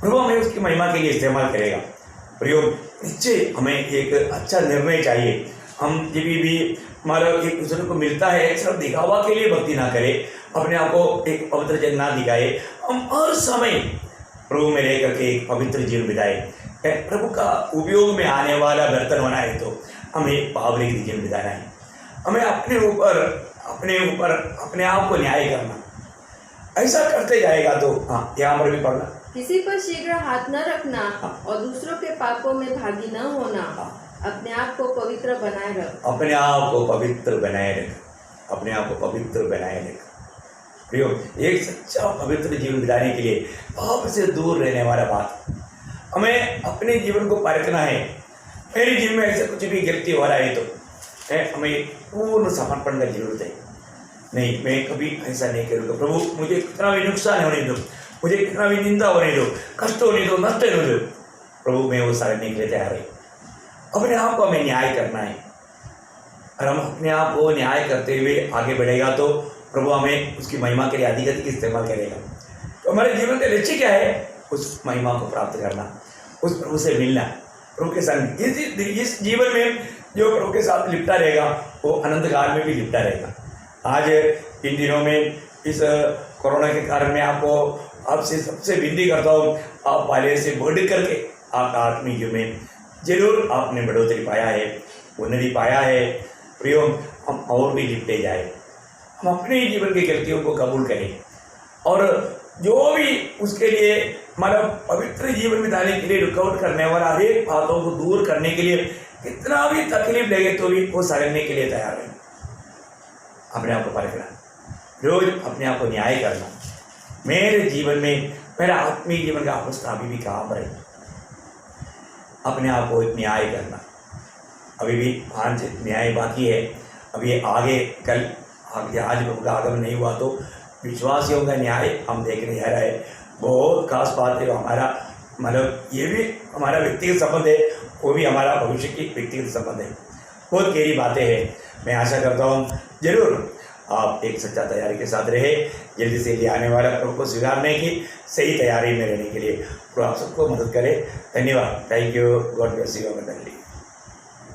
प्रभु हमें उसकी महिमा के लिए इस्तेमाल करेगा। प्रयोग निश्चय हमें एक अच्छा निर्णय चाहिए। हम जब भी हमारा एक दूसरे को मिलता है, सिर्फ दिखावा के लिए भक्ति ना करें, अपने आप को एक पवित्र जन ना दिखाए, हम हर समय प्रभु में रह करके एक पवित्र जीवन बिताए। प्रभु का उपयोग में आने वाला बर्तन होना है तो हमें पावरी जीवन बिताना है। हमें अपने ऊपर अपने आप को न्याय करना, ऐसा करते जाएगा तो हाँ, यहाँ पर भी पढ़ना, किसी पर शीघ्र हाथ न रखना और दूसरों के पापों में भागी न होना, अपने आप को पवित्र बनाए रख। अपने आप को पवित्र बनाए रख, अपने आप को पवित्र बनाए रख। प्रियो, एक सच्चा पवित्र जीवन बिताने के लिए पाप से दूर रहने वाला बात, हमें अपने जीवन को परखना है। मेरे जीवन में ऐसे कुछ भी गलती हो रहा है तो हमें पूर्ण समर्पण का जरूरत है। नहीं, मैं कभी ऐसा नहीं करूँगा। प्रभु मुझे कितना भी नुकसान होने दो, मुझे कितना भी निंदा होने दो, कष्ट होने दो, नष्ट होने दो, प्रभु मैं वो सहने के लिए तैयार है। अपने आप को हमें न्याय करना है, और हम अपने आप को न्याय करते हुए आगे बढ़ेगा तो प्रभु हमें उसकी महिमा के लिए अधिक इस्तेमाल करेगा। तो हमारे जीवन का लक्ष्य क्या है? उस महिमा को प्राप्त करना, उस प्रभु से मिलना, प्रभु के संग। इस जीवन में जो प्रभु के साथ लिपटा रहेगा वो अनंत काल में भी लिपटा रहेगा। आज इन दिनों में इस कोरोना के कारण मैं आपसे सबसे विनती करता हूँ, आप पहले से बढ़ करके आपका आत्मिक जीवन में जरूर आपने बढ़ोतरी पाया है, उन्नति पाया है। प्रियो, हम और भी लिपटे जाए, हम अपने जीवन की गलतियों को कबूल करें, और जो भी उसके लिए हमारा पवित्र जीवन बिताने के लिए रुकावट करने वाला हर एक बातों को दूर करने के लिए कितना भी तकलीफ लगे तो भी वो सहने के लिए तैयार है। अपने आप को परखना, रोज अपने आप को न्याय करना। मेरे जीवन में मेरा आत्मिक जीवन का अवस्था अभी भी कहाँ पर है? अपने आप को न्याय करना, अभी भी 5 न्याय बाकी है। अभी आगे कल आज प्रभु का आगमन नहीं हुआ तो विश्वासियों का न्याय हम देखने जा रहे हैं। बहुत खास बात है। हमारा मतलब ये भी हमारा व्यक्तिगत संबंध है, वो भी हमारा भविष्य की व्यक्तिगत संबंध है। बहुत गहरी बातें हैं। मैं आशा करता हूँ जरूर आप एक सच्चा तैयारी के साथ रहे, जल्दी से लिए आने वाला प्रभु को स्वीकारने की सही तैयारी में रहने के लिए प्रभु आप सबको मदद करे। धन्यवाद। Thank you. God bless you.